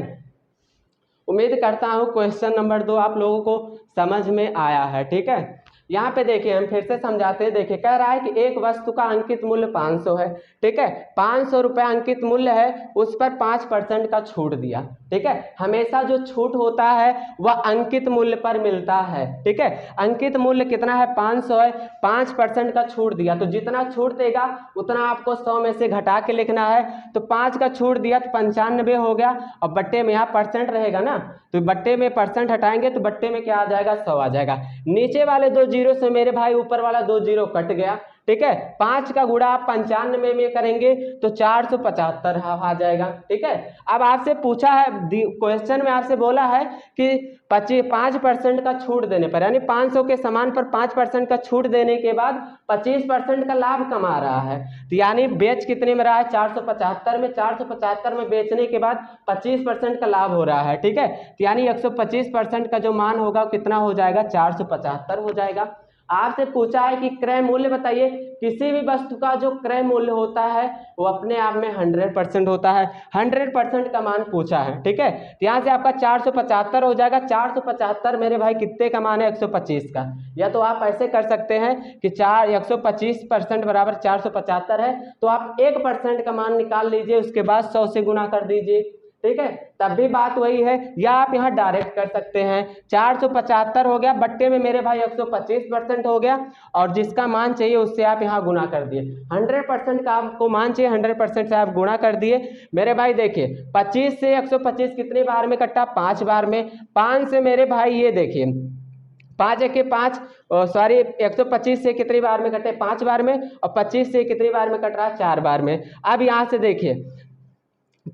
उम्मीद करता हूँ क्वेश्चन नंबर 2 आप लोगों को समझ में आया है। ठीक है, यहाँ पे देखिए हम फिर से समझाते हैं। देखिए कह रहा है कि एक वस्तु का अंकित मूल्य 500 है। ठीक है, 500 रुपये अंकित मूल्य है, उस पर 5% का छूट दिया। ठीक है, हमेशा जो छूट होता है वह अंकित मूल्य पर मिलता है। ठीक है, अंकित मूल्य कितना है, 500 है, 5% का छूट दिया तो जितना छूट देगा उतना आपको 100 में से घटा के लिखना है। तो 5 का छूट दिया तो 95 हो गया, और बट्टे में यहाँ परसेंट रहेगा ना, तो बट्टे में परसेंट हटाएंगे तो बट्टे में क्या आ जाएगा, 100 आ जाएगा। नीचे वाले 2 जीरो से मेरे भाई ऊपर वाला 2 जीरो कट गया। ठीक है, 5 का गुणा आप 95 में करेंगे तो 475 आ जाएगा। ठीक है, अब आपसे पूछा है क्वेश्चन में, आपसे बोला है कि 5% का छूट देने पर, यानी 500 के सामान पर 5% का छूट देने के बाद 25% का लाभ कमा रहा है। तो यानी बेच कितने में रहा है, 475 में। 475 में बेचने के बाद 25% का लाभ हो रहा है। ठीक है, तो यानी 125% का जो मान होगा कितना हो जाएगा, 475 हो जाएगा। आपसे पूछा है कि क्रय मूल्य बताइए। किसी भी वस्तु का जो क्रय मूल्य होता है वो अपने आप में 100% होता है। 100% का मान पूछा है। ठीक है, तो यहाँ से आपका 475 हो जाएगा। 475 मेरे भाई कितने का मान है, 125 का। या तो आप ऐसे कर सकते हैं कि 125% बराबर 475 है, तो आप 1% का मान निकाल लीजिए, उसके बाद 100 से गुना कर दीजिए। ठीक है, तब भी बात वही है, या आप यहाँ डायरेक्ट कर सकते हैं। 475 हो गया बट्टे में मेरे भाई 125% हो गया, और जिसका मान चाहिए उससे आप यहाँ गुना कर दिए। 100% का आपको मान चाहिए, 100% से आप गुणा कर दिए मेरे भाई। देखिए 25 से 125 कितनी बार में कटा, 5 बार में। 5 से मेरे भाई ये देखिए 5 1 के 5, सॉरी 125 से कितनी बार में कटे, 5 बार में, और 25 से कितनी बार में कट रहा, 4 बार में। अब यहाँ से देखिए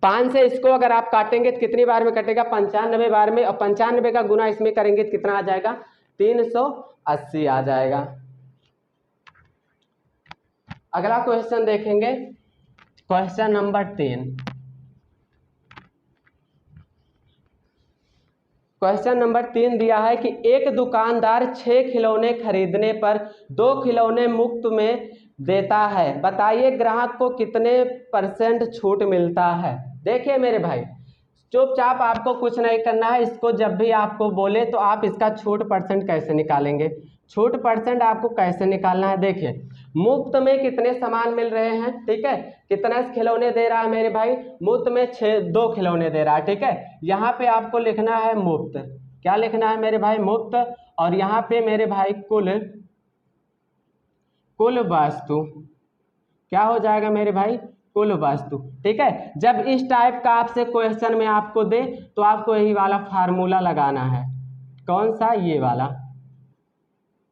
5 से इसको अगर आप काटेंगे तो कितनी बार में कटेगा, 95 बार में, और 95 का गुना इसमें करेंगे तो कितना आ जाएगा, 380 आ जाएगा। अगला क्वेश्चन देखेंगे, क्वेश्चन नंबर 3। क्वेश्चन नंबर 3 दिया है कि एक दुकानदार 6 खिलौने खरीदने पर 2 खिलौने मुफ्त में देता है, बताइए ग्राहक को कितने % छूट मिलता है। देखिए मेरे भाई, चुपचाप आपको कुछ नहीं करना है, इसको जब भी आपको बोले तो आप इसका छूट % कैसे निकालेंगे, छूट % आपको कैसे निकालना है। देखिए मुफ्त में कितने सामान मिल रहे हैं, ठीक है, कितना खिलौने दे रहा है मेरे भाई, मुफ्त में 2 खिलौने दे रहा है, ठीक है। यहाँ पे आपको लिखना है मुफ्त, क्या लिखना है मेरे भाई, मुफ्त, और यहाँ पे मेरे भाई कुल वस्तु, क्या हो जाएगा मेरे भाई, कुल वस्तु, ठीक है। जब इस टाइप का आपसे क्वेश्चन में आपको दे तो आपको यही वाला फार्मूला लगाना है, कौन सा, ये वाला,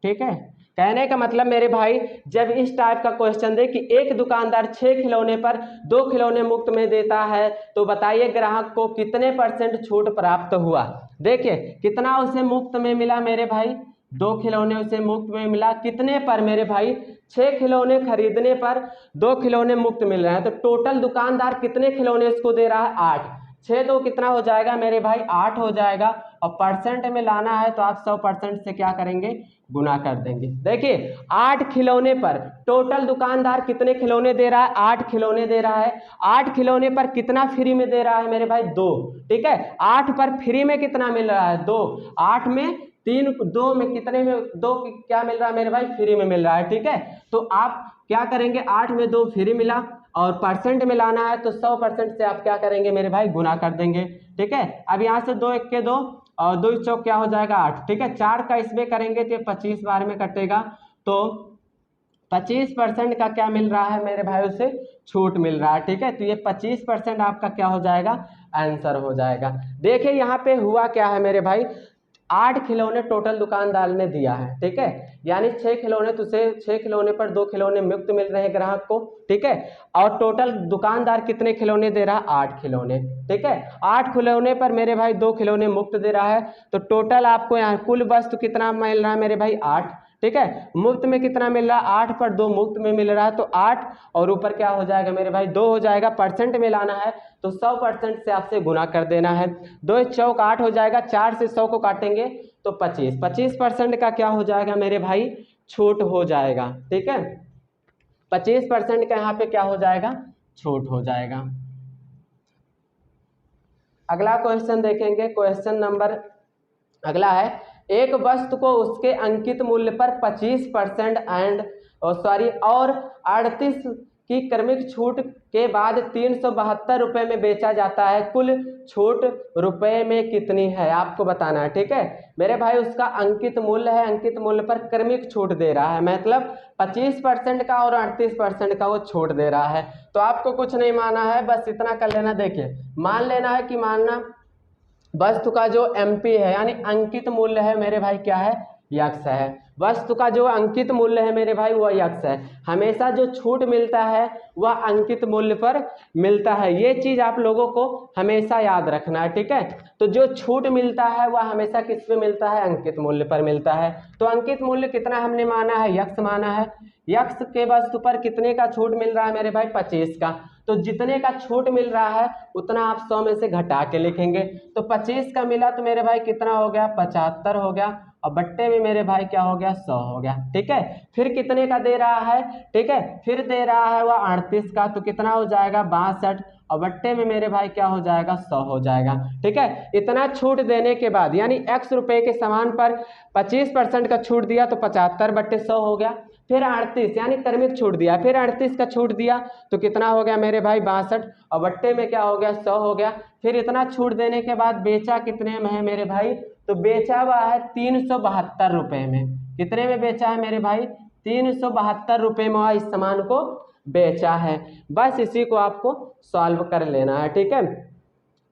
ठीक है। कहने का मतलब मेरे भाई, जब इस टाइप का क्वेश्चन दे कि एक दुकानदार 6 खिलौने पर 2 खिलौने मुफ्त में देता है, तो बताइए ग्राहक को कितने % छूट प्राप्त हुआ। देखिए कितना उसे मुफ्त में मिला मेरे भाई, 2 खिलौने उसे मुफ्त में मिला, कितने पर मेरे भाई, 6 खिलौने खरीदने पर 2 खिलौने मुफ्त मिल रहे हैं। तो टोटल दुकानदार कितने खिलौने इसको दे रहा है, 8, 6 तो कितना हो जाएगा मेरे भाई, 8 हो जाएगा, और % में लाना है तो आप 100% से क्या करेंगे, गुना कर देंगे। देखिए 8 खिलौने पर टोटल दुकानदार कितने खिलौने दे रहा है, 8 खिलौने दे रहा है। 8 खिलौने पर कितना फ्री में दे रहा है मेरे भाई, 2, ठीक है। 8 पर फ्री में कितना मिल रहा है, 2, 8 में 3, 2 में कितने में, 2 क्या मिल रहा है मेरे भाई, फ्री में मिल रहा है, ठीक है। तो आप क्या करेंगे, 8 में 2 फ्री मिला, और % में लाना है तो 100% से आप क्या करेंगे मेरे भाई, गुना कर देंगे, ठीक है। अब यहाँ से 2 1 के 2, और 2 चौक क्या हो जाएगा, 8, ठीक है। 4 का इसमें करेंगे तो 25 बार में कटेगा, तो 25% का क्या मिल रहा है मेरे भाई, उसे छूट मिल रहा है, ठीक है। तो ये 25% आपका क्या हो जाएगा, आंसर हो जाएगा। देखिए यहाँ पे हुआ क्या है मेरे भाई, 8 खिलौने टोटल दुकानदार ने दिया है, ठीक है, यानी 6 खिलौने, तो 6 खिलौने पर 2 खिलौने मुफ्त मिल रहे हैं ग्राहक को, ठीक है। और टोटल दुकानदार कितने खिलौने दे रहा है, 8 खिलौने, ठीक है। 8 खिलौने पर मेरे भाई 2 खिलौने मुफ्त दे रहा है, तो टोटल आपको यहाँ कुल वस्तु कितना मिल रहा है मेरे भाई, 8, ठीक है। मुफ्त में कितना मिल रहा है, 8 पर 2 मुफ्त में मिल रहा है, तो 8 और ऊपर क्या हो जाएगा मेरे भाई, 2 हो जाएगा। % में लाना है तो 100% से आपसे गुना कर देना है, 2 चौक 8 हो जाएगा, 4 से 100 को काटेंगे तो 25% का क्या हो जाएगा मेरे भाई, छूट हो जाएगा, ठीक है। 25% का यहाँ पे क्या हो जाएगा, छूट हो जाएगा। अगला क्वेश्चन देखेंगे, क्वेश्चन नंबर अगला है, एक वस्तु को उसके अंकित मूल्य पर 25% और 38 की क्रमिक छूट के बाद 372 रुपये में बेचा जाता है, कुल छूट रुपए में कितनी है, आपको बताना है, ठीक है मेरे भाई। उसका अंकित मूल्य है, अंकित मूल्य पर क्रमिक छूट दे रहा है, मतलब 25% का और 38% का वो छूट दे रहा है। तो आपको कुछ नहीं माना है, बस इतना कर लेना। देखिए मान लेना है कि मानना वस्तु का जो MP है, यानी अंकित मूल्य है मेरे भाई, क्या है, यक्स है। वस्तु का जो अंकित मूल्य है मेरे भाई वह यक्स है। हमेशा जो छूट मिलता है वह अंकित मूल्य पर मिलता है, ये चीज आप लोगों को हमेशा याद रखना है, ठीक है। तो जो छूट मिलता है वह हमेशा किस पे मिलता है, अंकित मूल्य पर मिलता है। तो अंकित मूल्य कितना हमने माना है, यक्स माना है। यक्स के वस्तु पर कितने का छूट मिल रहा है मेरे भाई, 25 का। तो जितने का छूट मिल रहा है उतना आप 100 में से घटा के लिखेंगे। तो 25 का मिला तो मेरे भाई कितना हो गया, 75 हो गया, और बट्टे में मेरे भाई क्या हो गया, 100 हो गया, ठीक है। फिर कितने का दे रहा है, ठीक है, फिर दे रहा है वह 38 का, तो कितना हो जाएगा, 62, और बट्टे में मेरे भाई क्या हो जाएगा, 100 हो जाएगा, ठीक है। इतना छूट देने के बाद, यानी x रुपए के सामान पर 25% का छूट दिया तो 75 बट्टे 100 हो गया। फिर 38 यानी क्रमिक छूट दिया, फिर 38 का छूट दिया तो कितना हो गया मेरे भाई 62, और बट्टे में क्या हो गया 100 हो गया। फिर इतना छूट देने के बाद बेचा कितने में है मेरे भाई, तो बेचा हुआ है 372 रुपये में। कितने में बेचा है मेरे भाई, 372 रुपये में इस सामान को बेचा है। बस इसी को आपको सॉल्व कर लेना है, ठीक है।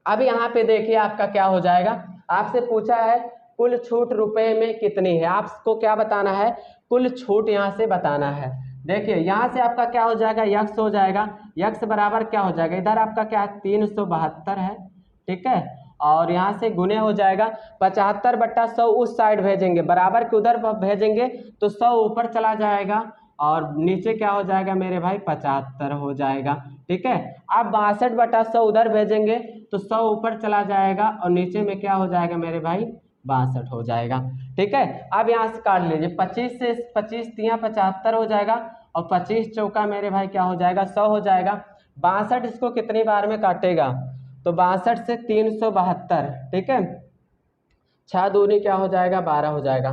अब यहाँ पे देखिए आपका क्या हो जाएगा, आपसे पूछा है कुल छूट रुपए में कितनी है, आपको क्या बताना है, कुल छूट यहाँ से बताना है। देखिए यहाँ से आपका क्या हो जाएगा, यक्स हो जाएगा, यक्स बराबर क्या हो जाएगा, इधर आपका क्या है 372 है, ठीक है, और यहाँ से गुने हो जाएगा 75/100 उस साइड भेजेंगे, बराबर के उधर भेजेंगे तो 100 ऊपर चला जाएगा और नीचे क्या हो जाएगा मेरे भाई 75 हो जाएगा, ठीक है। अब 62/100 उधर भेजेंगे तो 100 ऊपर चला जाएगा और नीचे में क्या हो जाएगा मेरे भाई 62 हो जाएगा, ठीक है। अब यहाँ से काट लीजिए, 25 से 25 तिया 75 हो जाएगा और 25 चौका मेरे भाई क्या हो जाएगा 100 हो जाएगा। 62 इसको कितनी बार में काटेगा, तो 62 से 372, ठीक है, 6 दूनी क्या हो जाएगा 12 हो जाएगा,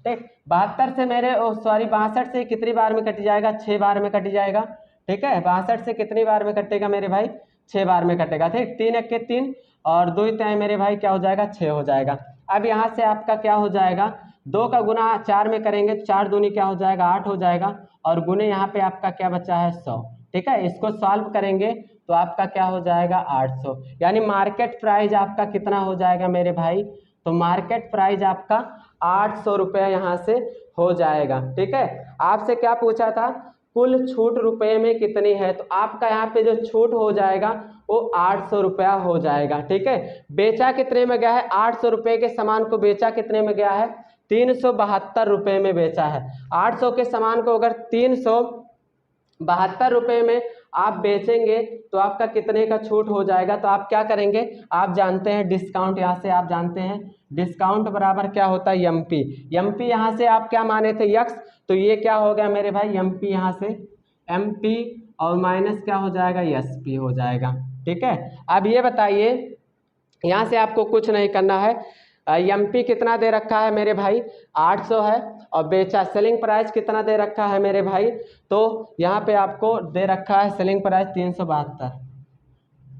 ठीक। 72 से मेरे 62 से कितनी बार में कट जाएगा, 6 बार में कट जाएगा, ठीक है। 62 से कितनी बार में कटेगा मेरे भाई, 6 बार में कटेगा, ठीक। 3 एक के 3 और 2 तय मेरे भाई क्या हो जाएगा 6 हो जाएगा। अब यहाँ से आपका क्या हो जाएगा, 2 का गुना 4 में करेंगे, 4 दूनी क्या हो जाएगा 8 हो जाएगा और गुने यहाँ पे आपका क्या बचा है 100, ठीक है। इसको सॉल्व करेंगे तो आपका क्या हो जाएगा 800, यानी मार्केट प्राइस आपका कितना हो जाएगा मेरे भाई, तो मार्केट प्राइस आपका 800 रुपये यहाँ से हो जाएगा, ठीक है। आपसे क्या पूछा था, कुल छूट रुपए में कितनी है, तो आपका यहाँ पे जो छूट हो जाएगा वो 800 रुपया हो जाएगा, ठीक है। बेचा कितने में गया है, 800 रुपये के सामान को बेचा कितने में गया है, 372 रुपये में बेचा है। 800 के सामान को अगर 372 रुपये में आप बेचेंगे तो आपका कितने का छूट हो जाएगा, तो आप क्या करेंगे, आप जानते हैं डिस्काउंट, यहाँ से आप जानते हैं डिस्काउंट बराबर क्या होता है एमपी, एमपी यहाँ से आप क्या माने थे यक्स, तो ये क्या हो गया मेरे भाई एमपी, यहाँ से एमपी और माइनस क्या हो जाएगा एसपी हो जाएगा, ठीक है। अब ये बताइए, यहाँ से आपको कुछ नहीं करना है, एमपी कितना दे रखा है मेरे भाई 800 है और बेचा सेलिंग प्राइस कितना दे रखा है मेरे भाई, तो यहाँ पे आपको दे रखा है सेलिंग प्राइस 372,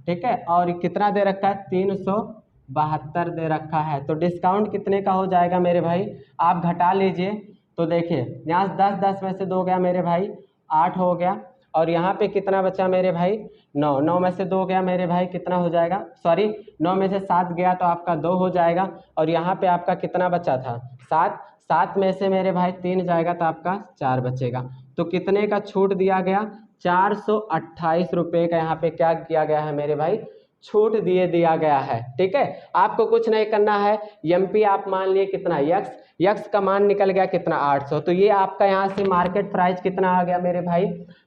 ठीक है, और कितना दे रखा है 372 दे रखा है, तो डिस्काउंट कितने का हो जाएगा मेरे भाई, आप घटा लीजिए। तो देखिए यहाँ 10 में से 2 गया मेरे भाई 8 हो गया और यहाँ पे कितना बचा मेरे भाई 9, 9 में से 2 गया मेरे भाई कितना हो जाएगा, सॉरी 9 में से 7 गया तो आपका 2 हो जाएगा और यहाँ पे आपका कितना बचा था 7, 7 में से मेरे भाई 3 जाएगा तो आपका 4 बचेगा, तो कितने का छूट दिया गया 428 रुपये का यहाँ पे क्या किया गया है मेरे भाई छूट दिया गया है, ठीक है। आपको कुछ नहीं करना है, एमपी आप मान लिए कितना यक्स, यक्स का मान निकल गया कितना 800, तो ये आपका यहाँ से मार्केट प्राइस कितना आ गया मेरे भाई,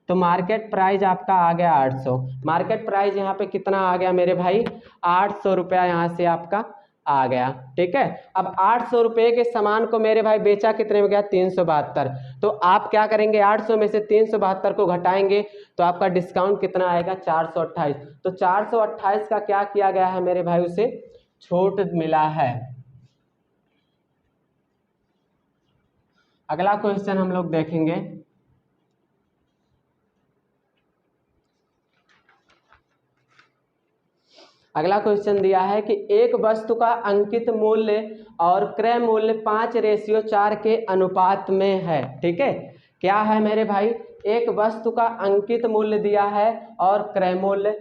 तो मार्केट प्राइस आपका आ गया 800, मार्केट प्राइस यहाँ पे कितना आ गया मेरे भाई 800 रुपया यहाँ से आपका आ गया, ठीक है। अब 800 रुपये के सामान को मेरे भाई बेचा कितने में गया 372, तो आप क्या करेंगे 800 में से 372 को घटाएंगे तो आपका डिस्काउंट कितना आएगा 428, तो 428 का क्या किया गया है मेरे भाई उसे छूट मिला है। अगला क्वेश्चन हम लोग देखेंगे, अगला क्वेश्चन दिया है कि एक वस्तु का अंकित मूल्य और क्रय मूल्य 5:4 के अनुपात में है, ठीक है। क्या है मेरे भाई, एक वस्तु का अंकित मूल्य दिया है और क्रय मूल्य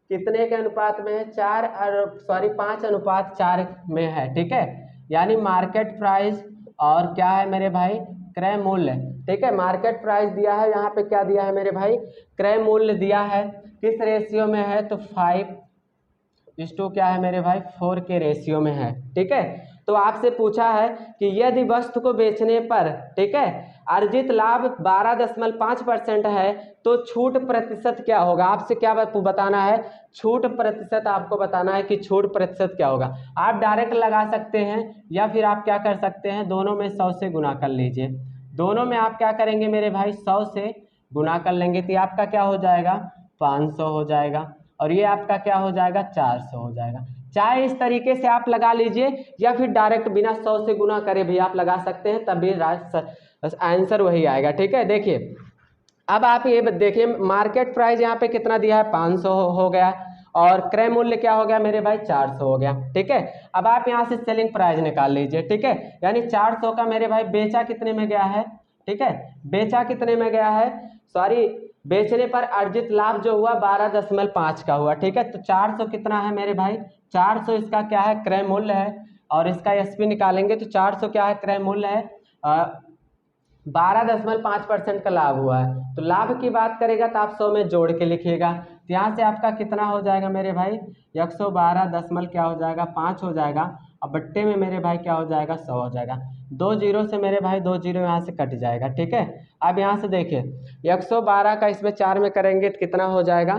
कितने के अनुपात में है 5:4 में है, ठीक है, यानी मार्केट प्राइस और क्या है मेरे भाई क्रय मूल्य, ठीक है। मार्केट प्राइस दिया है, यहाँ पे क्या दिया है मेरे भाई क्रय मूल्य दिया है, किस रेशियो में है, तो 5:4 क्या है मेरे भाई 4 के रेशियो में है, ठीक है। तो आपसे पूछा है कि यदि वस्तु को बेचने पर, ठीक है, अर्जित लाभ 12.5% है तो छूट प्रतिशत क्या होगा, आपसे क्या बताना है छूट प्रतिशत, आपको बताना है कि छूट प्रतिशत क्या होगा। आप डायरेक्ट लगा सकते हैं या फिर आप क्या कर सकते हैं दोनों में 100 से गुना कर लीजिए, दोनों में आप क्या करेंगे मेरे भाई 100 से गुना कर लेंगे तो आपका क्या हो जाएगा 500 हो जाएगा और ये आपका क्या हो जाएगा 400 हो जाएगा। चाहे इस तरीके से आप लगा लीजिए या फिर डायरेक्ट बिना 100 से गुना करे भी आप लगा सकते हैं, तब भी आंसर वही आएगा। ठीक है, देखिए अब आप ये देखिए मार्केट प्राइस यहाँ पे कितना दिया है 500 हो गया, और क्रय मूल्य क्या हो गया मेरे भाई 400 हो गया। ठीक है, अब आप यहाँ से सेलिंग प्राइस निकाल लीजिए। ठीक है, यानी 400 का मेरे भाई बेचा कितने में गया है। ठीक है, बेचा कितने में गया है, सॉरी बेचने पर अर्जित लाभ जो हुआ 12.5 का हुआ। ठीक है, तो 400 कितना है मेरे भाई, 400 इसका क्या है क्रय मूल्य है, और इसका एसपी निकालेंगे तो 400 क्या है क्रय मूल्य है, 12.5% का लाभ हुआ है। तो लाभ की बात करेगा तो आप 100 में जोड़ के लिखिएगा, तो यहाँ से आपका कितना हो जाएगा मेरे भाई 112 दशमलव क्या हो जाएगा 5 हो जाएगा, और बट्टे में मेरे भाई क्या हो जाएगा 100 हो जाएगा। 2 जीरो से मेरे भाई 2 जीरो यहाँ से कट जाएगा। ठीक है, अब यहाँ से देखिए 112 का इसमें 4 में करेंगे तो कितना हो जाएगा,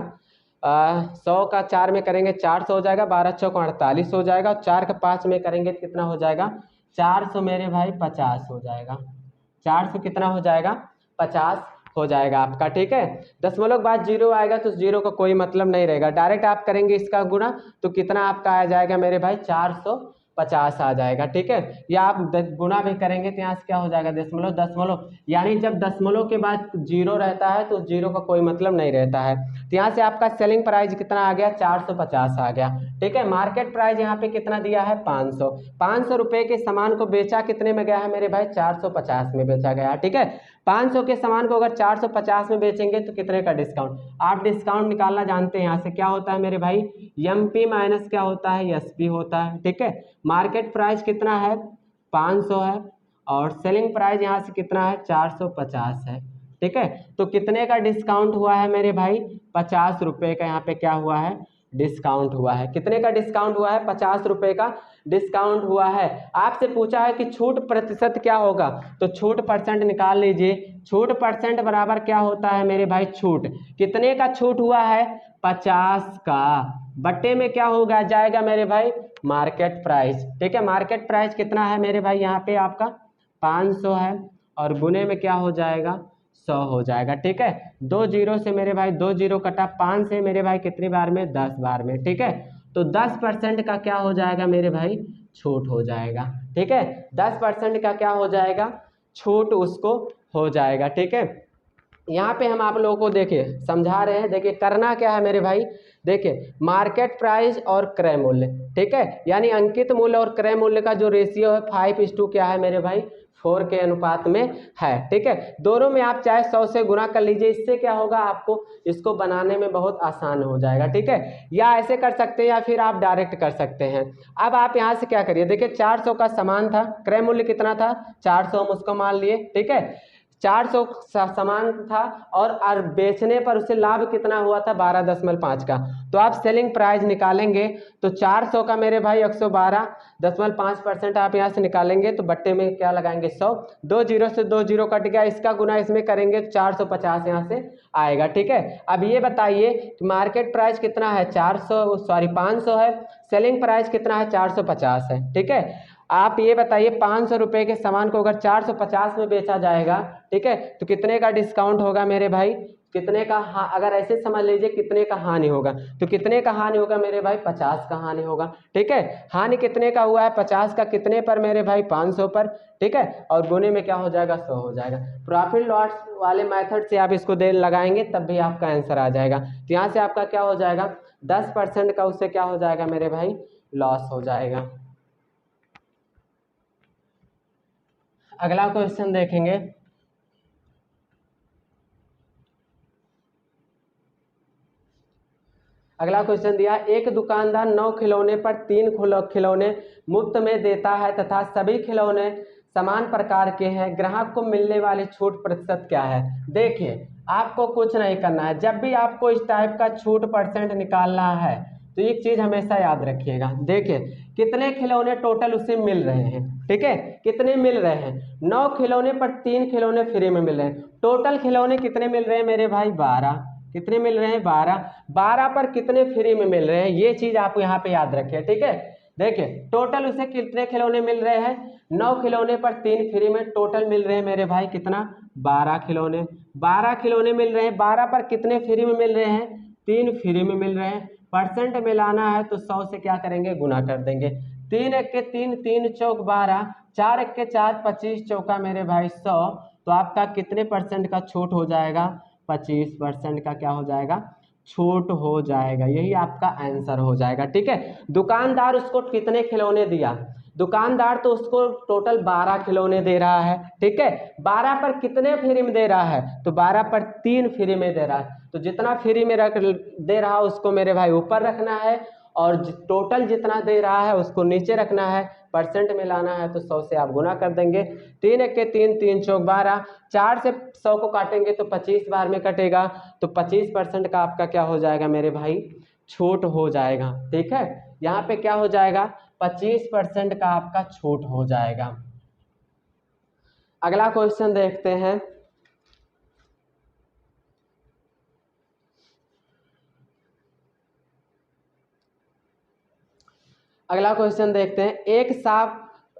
100 का 4 में करेंगे 400 हो जाएगा, 12 चौक 48 हो जाएगा, और 4 का 5 में करेंगे तो कितना हो जाएगा 400 मेरे भाई 50 हो जाएगा। 400 कितना हो जाएगा 50 हो जाएगा आपका। ठीक है, दशमलव के बाद जीरो आएगा तो जीरो का कोई मतलब नहीं रहेगा, डायरेक्ट आप करेंगे इसका गुणा तो कितना आपका आ जाएगा मेरे भाई 450 आ जाएगा। ठीक है, या आप गुणा भी करेंगे तो यहाँ से क्या हो जाएगा दशमलव दशमलव, यानी जब दशमलव के बाद जीरो रहता है तो जीरो का कोई मतलब नहीं रहता है। तो यहाँ से आपका सेलिंग प्राइस कितना आ गया 450 आ गया। ठीक है, मार्केट प्राइस यहाँ पे कितना दिया है 500 रुपए के सामान को बेचा कितने में गया है मेरे भाई 450 में बेचा गया। ठीक है, 500 के सामान को अगर 450 में बेचेंगे तो कितने का डिस्काउंट, आप डिस्काउंट निकालना जानते हैं, यहाँ से क्या होता है मेरे भाई एमपी माइनस क्या होता है एसपी होता है। ठीक है, मार्केट प्राइस कितना है 500 है, और सेलिंग प्राइस यहाँ से कितना है 450 है। ठीक है, तो कितने का डिस्काउंट हुआ है मेरे भाई 50 रुपये का यहाँ पे क्या हुआ है डिस्काउंट हुआ है। कितने का डिस्काउंट हुआ है 50 रुपये का डिस्काउंट हुआ है। आपसे पूछा है कि छूट प्रतिशत क्या होगा, तो छूट परसेंट निकाल लीजिए। छूट परसेंट बराबर क्या होता है मेरे भाई छूट, कितने का छूट हुआ है 50 का, बट्टे में क्या होगा जाएगा मेरे भाई मार्केट प्राइस। ठीक है, मार्केट प्राइस कितना है मेरे भाई यहाँ पे आपका 500 है, और गुने में क्या हो जाएगा 100 हो जाएगा। ठीक है, 2 जीरो से मेरे भाई 2 जीरो कटा 5 से मेरे भाई कितनी बार में 10 बार में। ठीक है, तो 10% का क्या हो जाएगा मेरे भाई छूट हो जाएगा। ठीक है, 10% का क्या हो जाएगा छूट उसको हो जाएगा। ठीक है, यहाँ पे हम आप लोगों को देखिए समझा रहे हैं, देखिए करना क्या है मेरे भाई, देखिए मार्केट प्राइस और क्रय मूल्य। ठीक है, यानी अंकित मूल्य और क्रय मूल्य का जो रेशियो है 5:2 क्या है मेरे भाई 4 के अनुपात में है। ठीक है, दोनों में आप चाहे 100 से गुना कर लीजिए, इससे क्या होगा आपको इसको बनाने में बहुत आसान हो जाएगा। ठीक है, या ऐसे कर सकते हैं या फिर आप डायरेक्ट कर सकते हैं। अब आप यहाँ से क्या करिए, देखिए 400 का सामान था, क्रय मूल्य कितना था 400 हम उसको मान लिए। ठीक है, 400 सामान था और बेचने पर उसे लाभ कितना हुआ था 12.5 का, तो आप सेलिंग प्राइस निकालेंगे तो 400 का मेरे भाई 112.5% आप यहाँ से निकालेंगे तो बट्टे में क्या लगाएंगे 100, 2 जीरो से 2 जीरो कट गया, इसका गुना इसमें करेंगे तो 450 यहाँ से आएगा। ठीक है, अब ये बताइए कि मार्केट प्राइस कितना है 500 है, सेलिंग प्राइस कितना है 450 है। ठीक है, आप ये बताइए 500 रुपये के सामान को अगर 450 में बेचा जाएगा, ठीक है, तो कितने का डिस्काउंट होगा मेरे भाई, कितने का अगर ऐसे समझ लीजिए कितने का हानि होगा, तो कितने का हानि होगा मेरे भाई 50 का हानि होगा। ठीक है, हानि कितने का हुआ है 50 का, कितने पर मेरे भाई 500 पर। ठीक है, और गुने में क्या हो जाएगा 100 हो जाएगा। प्रॉफिट लॉस वाले मेथड से आप इसको दे लगाएंगे तब भी आपका आंसर आ जाएगा। तो यहाँ से आपका क्या हो जाएगा 10% का उससे क्या हो जाएगा मेरे भाई लॉस हो जाएगा। अगला क्वेश्चन देखेंगे, अगला क्वेश्चन दिया एक दुकानदार 9 खिलौने पर 3 खिलौने मुफ्त में देता है तथा सभी खिलौने समान प्रकार के हैं, ग्राहक को मिलने वाली छूट प्रतिशत क्या है। देखिए आपको कुछ नहीं करना है, जब भी आपको इस टाइप का छूट परसेंट निकालना है तो एक चीज हमेशा याद रखिएगा, देखिए कितने खिलौने टोटल उसे मिल रहे हैं। ठीक है, कितने मिल रहे हैं 9 खिलौने पर 3 खिलौने फ्री में मिल रहे हैं, टोटल खिलौने कितने मिल रहे हैं मेरे भाई 12, कितने मिल रहे हैं 12 पर कितने फ्री में मिल रहे हैं, ये चीज आप यहाँ पे याद रखिए। ठीक है, देखिए टोटल उसे कितने खिलौने मिल रहे हैं 9 खिलौने पर 3 फ्री में, टोटल मिल रहे हैं मेरे भाई कितना 12 खिलौने, 12 खिलौने मिल रहे हैं, 12 पर कितने फ्री में मिल रहे हैं 3 फ्री में मिल रहे हैं, परसेंट में लाना है तो 100 से क्या करेंगे, गुना कर देंगे। 3 एक्के 3, 3 चौक 12, 4 एक्के 4, 25 चौका मेरे भाई 100। तो आपका कितने परसेंट का छूट हो जाएगा, 25% का क्या हो जाएगा, छूट हो जाएगा। यही आपका आंसर हो जाएगा। ठीक है, दुकानदार उसको कितने खिलौने दिया, दुकानदार तो उसको टोटल 12 खिलौने दे रहा है। ठीक है, 12 पर कितने फ्री में दे रहा है, तो 12 पर 3 फ्री में दे रहा है। तो जितना फ्री में रख दे रहा है उसको मेरे भाई ऊपर रखना है, और टोटल जितना दे रहा है उसको नीचे रखना है। परसेंट में लाना है तो 100 से आप गुना कर देंगे। 3 एक्के 3, 3 चौक 12, 4 से 100 को काटेंगे तो 25 बार में कटेगा। तो 25% का आपका क्या हो जाएगा मेरे भाई, छूट हो जाएगा। ठीक है, यहाँ पे क्या हो जाएगा, 25% का आपका छूट हो जाएगा। अगला क्वेश्चन देखते हैं। अगला क्वेश्चन देखते हैं।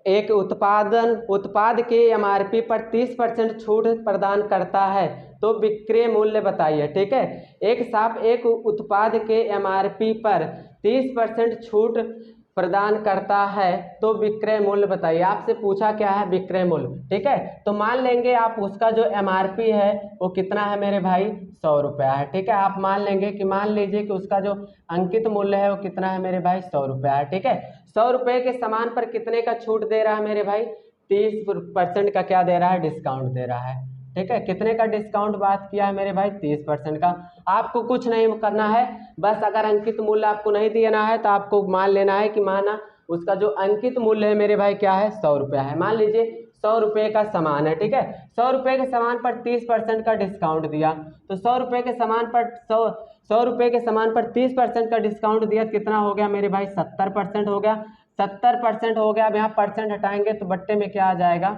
एक उत्पाद के एमआरपी पर 30% छूट प्रदान करता है तो विक्रय मूल्य बताइए। ठीक है, एक उत्पाद के एमआरपी पर 30% छूट प्रदान करता है तो विक्रय मूल्य बताइए। आपसे पूछा क्या है, विक्रय मूल्य। ठीक है, तो मान लेंगे आप उसका जो एमआरपी है वो कितना है मेरे भाई, 100 रुपया है। ठीक है, आप मान लेंगे कि मान लीजिए कि उसका जो अंकित मूल्य है वो कितना है मेरे भाई, 100 रुपया है। ठीक है, 100 रुपये के सामान पर कितने का छूट दे रहा है मेरे भाई, 30% का क्या दे रहा है, डिस्काउंट दे रहा है। ठीक है, कितने का डिस्काउंट बात किया है मेरे भाई, 30% का। आपको कुछ नहीं करना है, बस अगर अंकित मूल्य आपको नहीं देना है तो आपको मान लेना है कि माना उसका जो अंकित मूल्य है मेरे भाई क्या है, 100 रुपया है। मान लीजिए 100 रुपये का सामान है। ठीक है, 100 रुपये के सामान पर 30% का डिस्काउंट दिया, तो 100 रुपये के सामान पर 100 रुपये के सामान पर 30% का डिस्काउंट दिया, कितना हो गया मेरे भाई, 70% हो गया। 70% हो गया। अब यहाँ परसेंट हटाएंगे तो बट्टे में क्या आ जाएगा,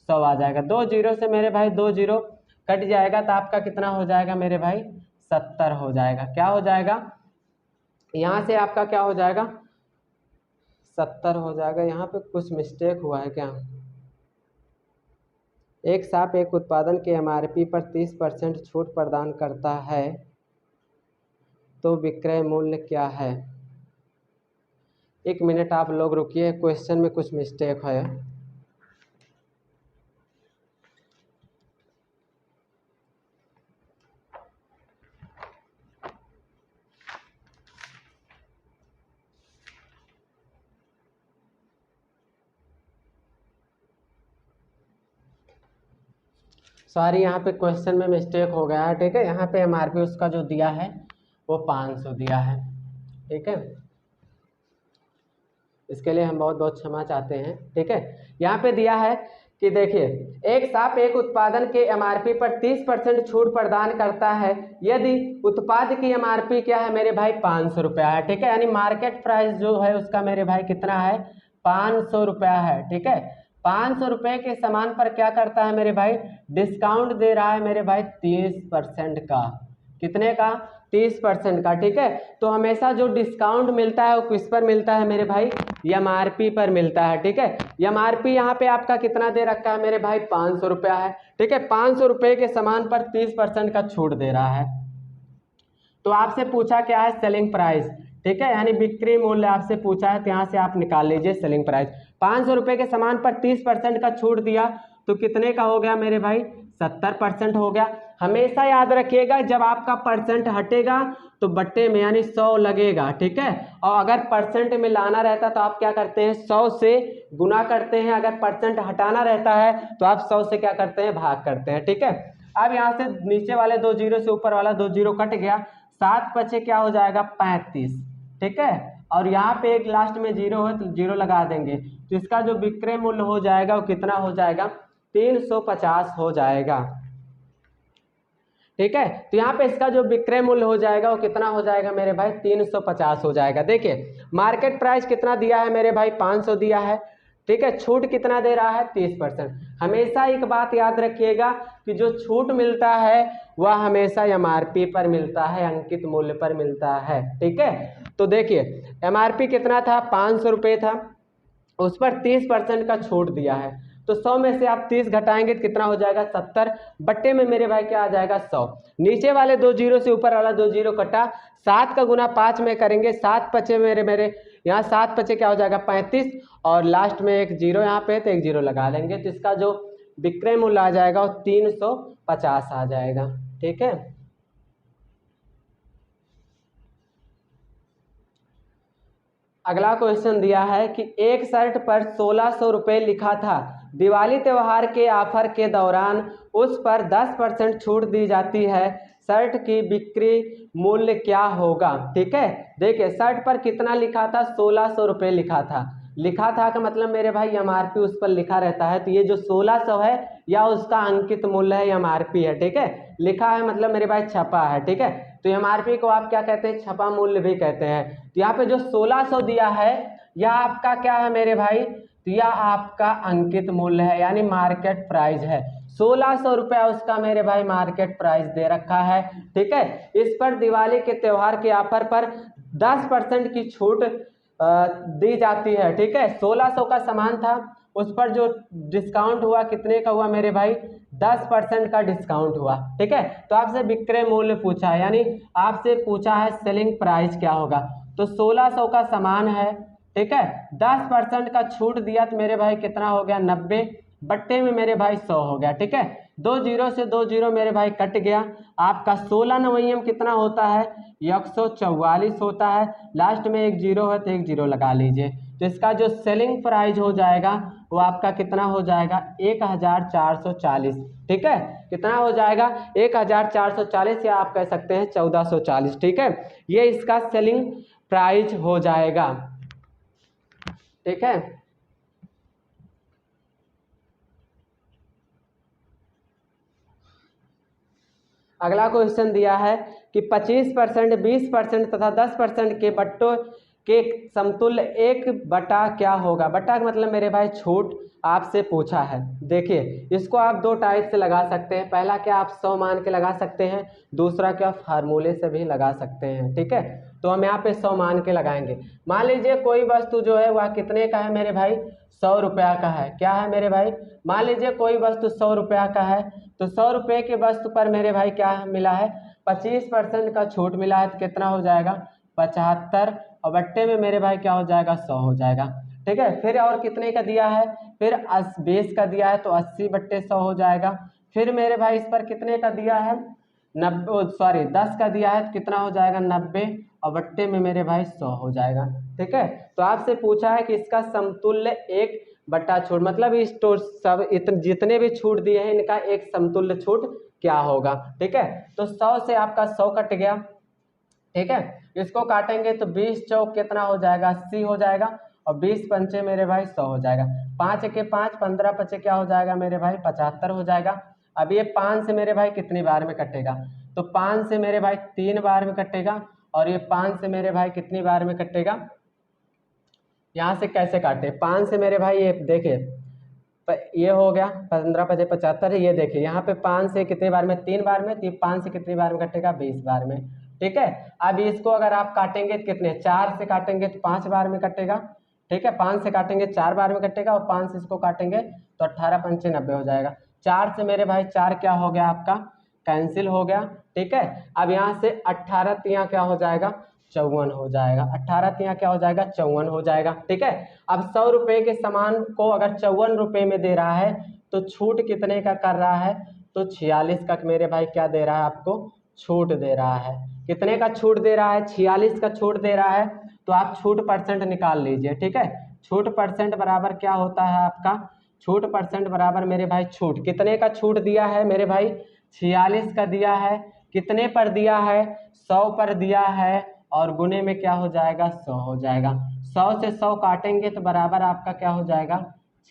100 आ जाएगा। 2 जीरो से मेरे भाई 2 जीरो कट जाएगा तो आपका कितना हो जाएगा मेरे भाई, 70 हो जाएगा। क्या हो जाएगा, यहाँ से आपका क्या हो जाएगा, 70 हो जाएगा। यहाँ पे कुछ मिस्टेक हुआ है क्या, एक उत्पादन के एमआरपी पर 30% छूट प्रदान करता है तो विक्रय मूल्य क्या है। 1 मिनट आप लोग रुकिए, क्वेश्चन में कुछ मिस्टेक है। सॉरी, यहाँ पे क्वेश्चन में मिस्टेक हो गया है। ठीक है, यहाँ पे एमआरपी उसका जो दिया है वो 500 दिया है। ठीक है, इसके लिए हम बहुत बहुत क्षमा चाहते हैं। ठीक है, यहाँ पे दिया है कि देखिए, एक उत्पादन के एमआरपी पर 30% छूट प्रदान करता है यदि उत्पाद की एमआरपी क्या है मेरे भाई, 500 रुपया है। ठीक है, यानी मार्केट प्राइस जो है उसका मेरे भाई कितना है, 500 रुपया है। ठीक है, 500 रुपये के सामान पर क्या करता है मेरे भाई, डिस्काउंट दे रहा है मेरे भाई 30% का। कितने का, 30% का। ठीक है, तो हमेशा जो डिस्काउंट मिलता है वो किस पर मिलता है मेरे भाई, एमआरपी पर मिलता है। ठीक है, एमआरपी यहाँ पे आपका कितना दे रखा है मेरे भाई, 500 रुपया है। ठीक है, 500 रुपये के सामान पर 30% का छूट दे रहा है। तो आपसे पूछा क्या है, सेलिंग प्राइस। ठीक है, यानी बिक्री मूल्य आपसे पूछा है, तो यहाँ से आप निकाल लीजिए सेलिंग प्राइस। 500 रुपये के सामान पर 30% का छूट दिया तो कितने का हो गया मेरे भाई, 70% हो गया। हमेशा याद रखिएगा, जब आपका परसेंट हटेगा तो बट्टे में यानी 100 लगेगा। ठीक है, और अगर परसेंट में लाना रहता तो आप क्या करते हैं, 100 से गुना करते हैं। अगर परसेंट हटाना रहता है तो आप 100 से क्या करते हैं, भाग करते हैं। ठीक है, अब यहाँ से नीचे वाले 2 जीरो से ऊपर वाला 2 जीरो कट गया, 7 बचे क्या हो जाएगा, 35। ठीक है, और यहाँ पे एक लास्ट में जीरो है तो जीरो लगा देंगे, तो इसका जो विक्रय मूल्य हो जाएगा वो कितना हो जाएगा, 350 हो जाएगा। ठीक है, तो यहाँ पे इसका जो विक्रय मूल्य हो जाएगा वो कितना हो जाएगा मेरे भाई, 350 हो जाएगा। देखिए, मार्केट प्राइस कितना दिया है मेरे भाई, 500 दिया है। ठीक है, छूट कितना दे रहा है, 30%। हमेशा एक बात याद रखिएगा कि जो छूट मिलता है वह हमेशा एमआरपी पर मिलता है, अंकित मूल्य पर मिलता है। ठीक है, तो देखिए एमआरपी कितना था, 500 रुपये था, उस पर 30% का छूट दिया है। तो 100 में से आप 30 घटाएंगे तो कितना हो जाएगा 70, बट्टे में मेरे भाई क्या आ जाएगा 100। नीचे वाले 2 जीरो से ऊपर वाला 2 जीरो कटा, 7 का गुना 5 में करेंगे, 7 पचे मेरे यहाँ 7 पचे क्या हो जाएगा 35, और लास्ट में एक जीरो यहाँ पे तो एक जीरो लगा लेंगे, तो इसका जो विक्रय मूल्य आ जाएगा वो 350 आ जाएगा। ठीक है, अगला क्वेश्चन दिया है कि एक शर्ट पर 1600 रुपये लिखा था, दिवाली त्योहार के ऑफर के दौरान उस पर 10% छूट दी जाती है, शर्ट की बिक्री मूल्य क्या होगा। ठीक है, देखिए शर्ट पर कितना लिखा था 1600 रुपये लिखा था का मतलब मेरे भाई एमआरपी उस पर लिखा रहता है, तो ये जो 1600 है या उसका अंकित मूल्य है एमआरपी है। ठीक है, लिखा है मतलब मेरे भाई छपा है। ठीक है, तो एमआरपी को आप क्या कहते हैं, छपा मूल्य भी कहते हैं। तो यहाँ पे जो 1600 दिया है यह आपका क्या है मेरे भाई, तो यह आपका अंकित मूल्य है यानी मार्केट प्राइस है। 1600 रुपया उसका मेरे भाई मार्केट प्राइस दे रखा है। ठीक है, इस पर दिवाली के त्योहार के ऑफर पर 10% की छूट दी जाती है। ठीक है, 1600 का सामान था, उस पर जो डिस्काउंट हुआ कितने का हुआ मेरे भाई, 10% का डिस्काउंट हुआ। ठीक है, तो आपसे विक्रय मूल्य पूछा है, यानी आपसे पूछा है सेलिंग प्राइस क्या होगा। तो 1600 का सामान है, ठीक है, 10% का छूट दिया तो मेरे भाई कितना हो गया 90, बट्टे में मेरे भाई 100 हो गया। ठीक है, 2 जीरो से 2 जीरो मेरे भाई कट गया, आपका 16 नवैयम कितना होता है 144 होता है, लास्ट में एक जीरो है तो एक जीरो लगा लीजिए। तो इसका जो सेलिंग प्राइस हो जाएगा वो आपका कितना हो जाएगा 1440। ठीक है, कितना हो जाएगा 1440 या आप कह सकते हैं 1440। ठीक है, ये इसका सेलिंग प्राइस हो जाएगा। ठीक है, अगला क्वेश्चन दिया है कि 25%, 20% तथा 10% के बट्टों के समतुल्य एक बटा क्या होगा। बटा का मतलब मेरे भाई छूट आपसे पूछा है। देखिए इसको आप दो टाइप से लगा सकते हैं, पहला क्या आप 100 मान के लगा सकते हैं, दूसरा क्या फार्मूले से भी लगा सकते हैं। ठीक है, तो हम यहाँ पे 100 मान के लगाएंगे। मान लीजिए कोई वस्तु जो है वह कितने का है मेरे भाई 100 रुपया का है। क्या है मेरे भाई, मान लीजिए कोई वस्तु 100 रुपया का है, तो 100 रुपये के वस्तु पर मेरे भाई क्या मिला है 25% का छूट मिला है, तो कितना हो जाएगा 75, और बट्टे में मेरे भाई क्या हो जाएगा 100 हो जाएगा। ठीक है, फिर और कितने का दिया है, फिर 20 का दिया है तो 80 बट्टे 100 हो जाएगा। फिर मेरे भाई इस पर कितने का दिया है 10 का दिया है तो कितना हो जाएगा 90, और बट्टे में मेरे भाई 100 हो जाएगा। ठीक है, तो आपसे पूछा है कि इसका समतुल्य एक बट्टा छूट, मतलब इस सब जितने भी छूट दिए हैं इनका एक समतुल्य छूट क्या होगा। ठीक है, तो 100 से आपका 100 कट गया। ठीक है, इसको काटेंगे तो 20 चौक कितना हो जाएगा 80 हो जाएगा, और 20 पंचे मेरे भाई 100 हो जाएगा। 5 के 5, 15 पचे क्या हो जाएगा मेरे भाई 75 हो जाएगा। अब ये 5 से मेरे भाई कितनी बार में कटेगा, तो 5 से मेरे भाई 3 बार में कटेगा, और ये 5 से मेरे भाई कितनी बार में कटेगा, यहाँ से कैसे काटे 5 से मेरे भाई, ये देखिए ये हो गया 15 पचे 75 है, ये देखिए यहाँ पे 5 से कितनी बार में 3 बार में, तो 5 से कितनी बार में कटेगा 20 बार में। ठीक है, अब इसको अगर आप काटेंगे तो कितने 4 से काटेंगे तो 5 बार में कटेगा। ठीक है, 5 से काटेंगे 4 बार में कटेगा, और 5 से इसको काटेंगे तो 18 पंचे 90 हो जाएगा। 4 से मेरे भाई 4 क्या हो गया आपका कैंसिल हो गया। ठीक है, अब यहाँ से 18 तिया क्या हो जाएगा 54 हो जाएगा, 18 तिया क्या हो जाएगा 54 हो जाएगा। ठीक है, अब 100 रुपये के सामान को अगर 54 रुपये में दे रहा है तो छूट कितने का कर रहा है, तो 46 का मेरे भाई क्या दे रहा है आपको छूट दे रहा है। कितने का छूट दे रहा है 46 का छूट दे रहा है, तो आप छूट परसेंट निकाल लीजिए। ठीक है, छूट परसेंट बराबर क्या होता है आपका, छूट परसेंट बराबर मेरे भाई छूट कितने का छूट दिया है मेरे भाई 46 का दिया है, कितने पर दिया है 100 पर दिया है, और गुने में क्या हो जाएगा 100 हो जाएगा। 100 से 100 काटेंगे तो बराबर आपका क्या हो जाएगा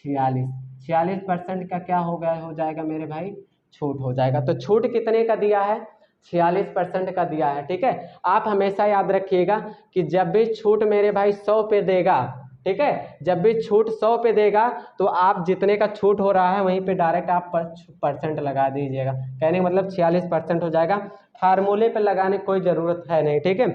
46, 46% का क्या हो गया हो जाएगा मेरे भाई छूट हो जाएगा। तो छूट कितने का दिया है 46% का दिया है। ठीक है, आप हमेशा याद रखिएगा कि जब भी छूट मेरे भाई 100 पे देगा, ठीक है, जब भी छूट 100 पे देगा तो आप जितने का छूट हो रहा है वहीं पे डायरेक्ट आप परसेंट लगा दीजिएगा, कहने का मतलब 46% हो जाएगा, फार्मूले पे लगाने की कोई ज़रूरत है नहीं। ठीक है,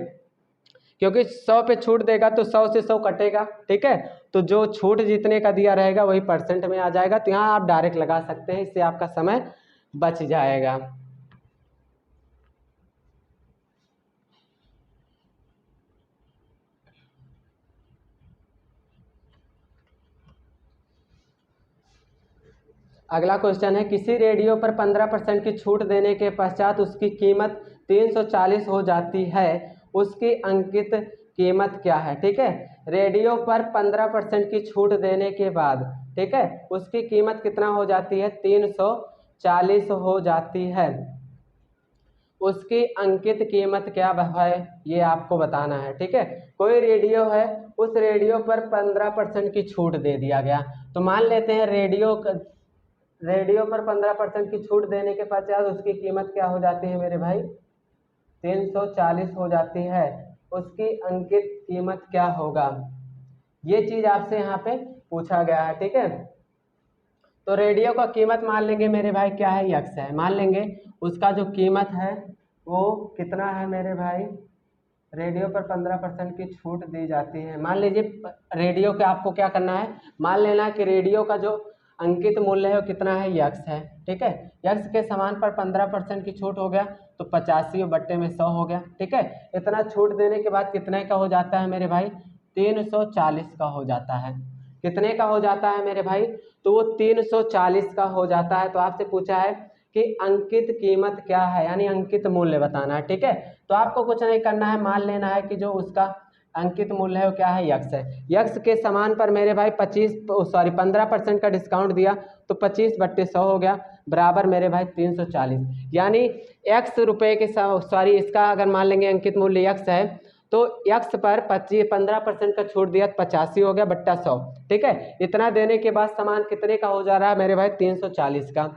क्योंकि 100 पे छूट देगा तो 100 से 100 कटेगा, ठीक है। तो जो छूट जितने का दिया रहेगा वही परसेंट में आ जाएगा। तो यहाँ आप डायरेक्ट लगा सकते हैं, इससे आपका समय बच जाएगा। अगला क्वेश्चन है, किसी रेडियो पर 15% की छूट देने के पश्चात उसकी कीमत 340 हो जाती है, उसकी अंकित कीमत क्या है, ठीक है। रेडियो पर 15% की छूट देने के बाद, ठीक है, उसकी कीमत कितना हो जाती है, 340 हो जाती है। उसकी अंकित कीमत क्या है ये आपको बताना है, ठीक है। कोई रेडियो है, उस रेडियो पर 15% की छूट दे दिया गया। तो मान लेते हैं रेडियो पर 15% की छूट देने के पश्चात उसकी कीमत क्या हो जाती है मेरे भाई, 340 हो जाती है। उसकी अंकित कीमत क्या होगा, ये चीज आपसे यहाँ पे पूछा गया है, ठीक है। तो रेडियो का कीमत मान लेंगे मेरे भाई क्या है, यक्स है। मान लेंगे उसका जो कीमत है वो कितना है मेरे भाई, रेडियो पर 15% की छूट दी जाती है। मान लीजिए रेडियो के आपको क्या करना है, मान लेना कि रेडियो का जो अंकित मूल्य है वो कितना है, यक्स है, ठीक है। यक्स के समान पर 15% की छूट हो गया तो 85 बट्टे में 100 हो गया, ठीक है। इतना छूट देने के बाद कितने का हो जाता है मेरे भाई, 340 का हो जाता है। कितने का हो जाता है मेरे भाई, तो वो 340 का हो जाता है। तो आपसे पूछा है कि अंकित कीमत क्या है, यानी अंकित मूल्य बताना है, ठीक है। तो आपको कुछ नहीं करना है, मान लेना है कि जो उसका अंकित मूल्य है वो क्या है, यक्स है। यक्स के समान पर मेरे भाई 15% का डिस्काउंट दिया तो 25/100 हो गया, बराबर मेरे भाई 340। यानी एक्स रुपये के इसका अगर मान लेंगे अंकित मूल्य यक्स है तो यक्स पर 15% का छूट दिया 85 हो गया बट्टा 100, ठीक है। इतना देने के बाद सामान कितने का हो जा रहा है मेरे भाई, 340 का।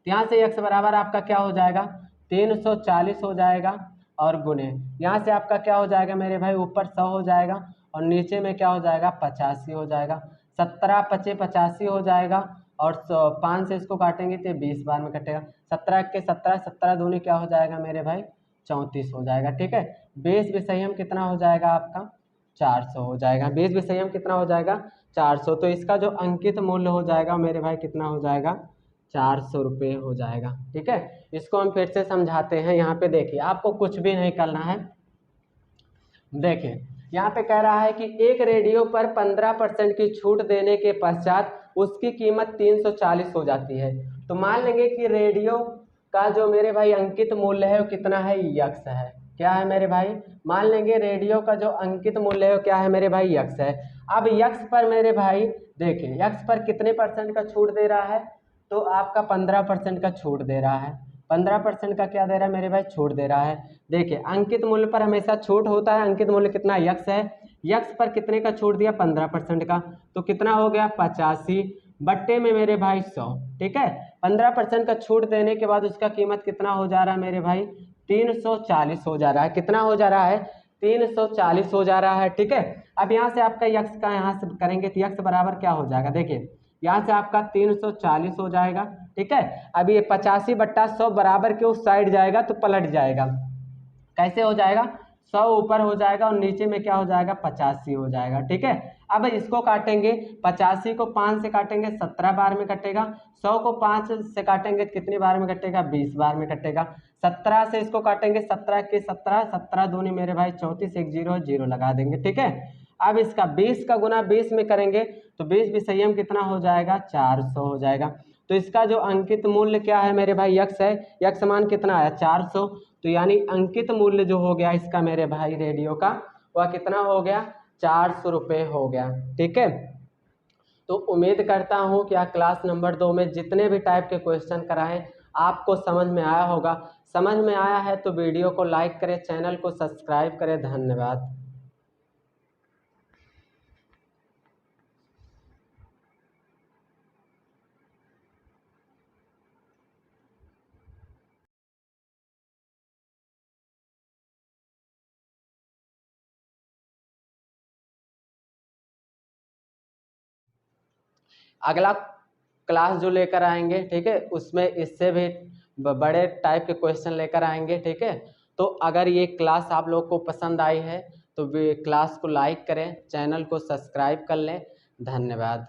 यहाँ से यक्स बराबर आपका क्या हो जाएगा, 340 हो जाएगा और गुने यहाँ से आपका क्या हो जाएगा मेरे भाई, ऊपर 100 हो जाएगा और नीचे में क्या हो जाएगा, 85 हो जाएगा। 17 पचे 85 हो जाएगा और 5 से इसको काटेंगे तो 20 बार में कटेगा। 17 के 17, 17 दूनी क्या हो जाएगा मेरे भाई, 34 हो जाएगा, ठीक है। 20 विषयम कितना हो जाएगा आपका, 400 हो जाएगा। 20 विषयम कितना हो जाएगा, 400। तो इसका जो अंकित मूल्य हो जाएगा मेरे भाई कितना हो जाएगा, 400 रुपये हो जाएगा, ठीक है। इसको हम फिर से समझाते हैं। यहाँ पे देखिए आपको कुछ भी नहीं करना है। देखिए यहाँ पे कह रहा है कि एक रेडियो पर 15% की छूट देने के पश्चात उसकी कीमत 340 हो जाती है। तो मान लेंगे कि रेडियो का जो मेरे भाई अंकित मूल्य है वो कितना है, यक्स है। क्या है मेरे भाई, मान लेंगे रेडियो का जो अंकित मूल्य है वो क्या है मेरे भाई, यक्स है। अब यक्स पर मेरे भाई देखिए यक्स पर कितने परसेंट का छूट दे रहा है, तो आपका 15% का छूट दे रहा है। 15% का क्या दे रहा है मेरे भाई, छूट दे रहा है। देखिए अंकित मूल्य पर हमेशा छूट होता है। अंकित मूल्य कितना, यक्स है। यक्स पर कितने का छूट दिया, 15% का, तो कितना हो गया, 85 बट्टे में मेरे भाई 100, ठीक है। 15% का छूट देने के बाद उसका कीमत कितना हो जा रहा है मेरे भाई, 340 हो जा रहा है। कितना हो जा रहा है, 340 हो जा रहा है, ठीक है। अब यहाँ से आपका यक्स का यहाँ से करेंगे तो यक्स बराबर क्या हो जाएगा, देखिए यहाँ से आपका 340 हो जाएगा, ठीक है। अब ये 85/100 बराबर के उस साइड जाएगा तो पलट जाएगा। कैसे हो जाएगा, 100 ऊपर हो जाएगा और नीचे में क्या हो जाएगा, 85 हो जाएगा, ठीक है। अब इसको काटेंगे, 85 को 5 से काटेंगे 17 बार में कटेगा। 100 को 5 से काटेंगे कितनी बार में कटेगा, 20 बार में कटेगा। 17 से इसको काटेंगे, 17 के 17, 17 दूनी मेरे भाई 34, एक जीरो जीरो लगा देंगे, ठीक है। अब इसका 20 का गुना 20 में करेंगे तो 20 विषयम कितना हो जाएगा, 400 हो जाएगा। तो इसका जो अंकित मूल्य क्या है मेरे भाई, यक्स है। यक्स मान कितना आया, 400। तो यानी अंकित मूल्य जो हो गया इसका मेरे भाई रेडियो का, वह कितना हो गया, 400 रुपये हो गया, ठीक है। तो उम्मीद करता हूँ कि क्लास नंबर 2 में जितने भी टाइप के क्वेश्चन कराएं आपको समझ में आया होगा। समझ में आया है तो वीडियो को लाइक करें, चैनल को सब्सक्राइब करें। धन्यवाद। अगला क्लास जो लेकर आएंगे, ठीक है, उसमें इससे भी बड़े टाइप के क्वेश्चन लेकर आएंगे, ठीक है। तो अगर ये क्लास आप लोग को पसंद आई है तो वे क्लास को लाइक करें, चैनल को सब्सक्राइब कर लें। धन्यवाद।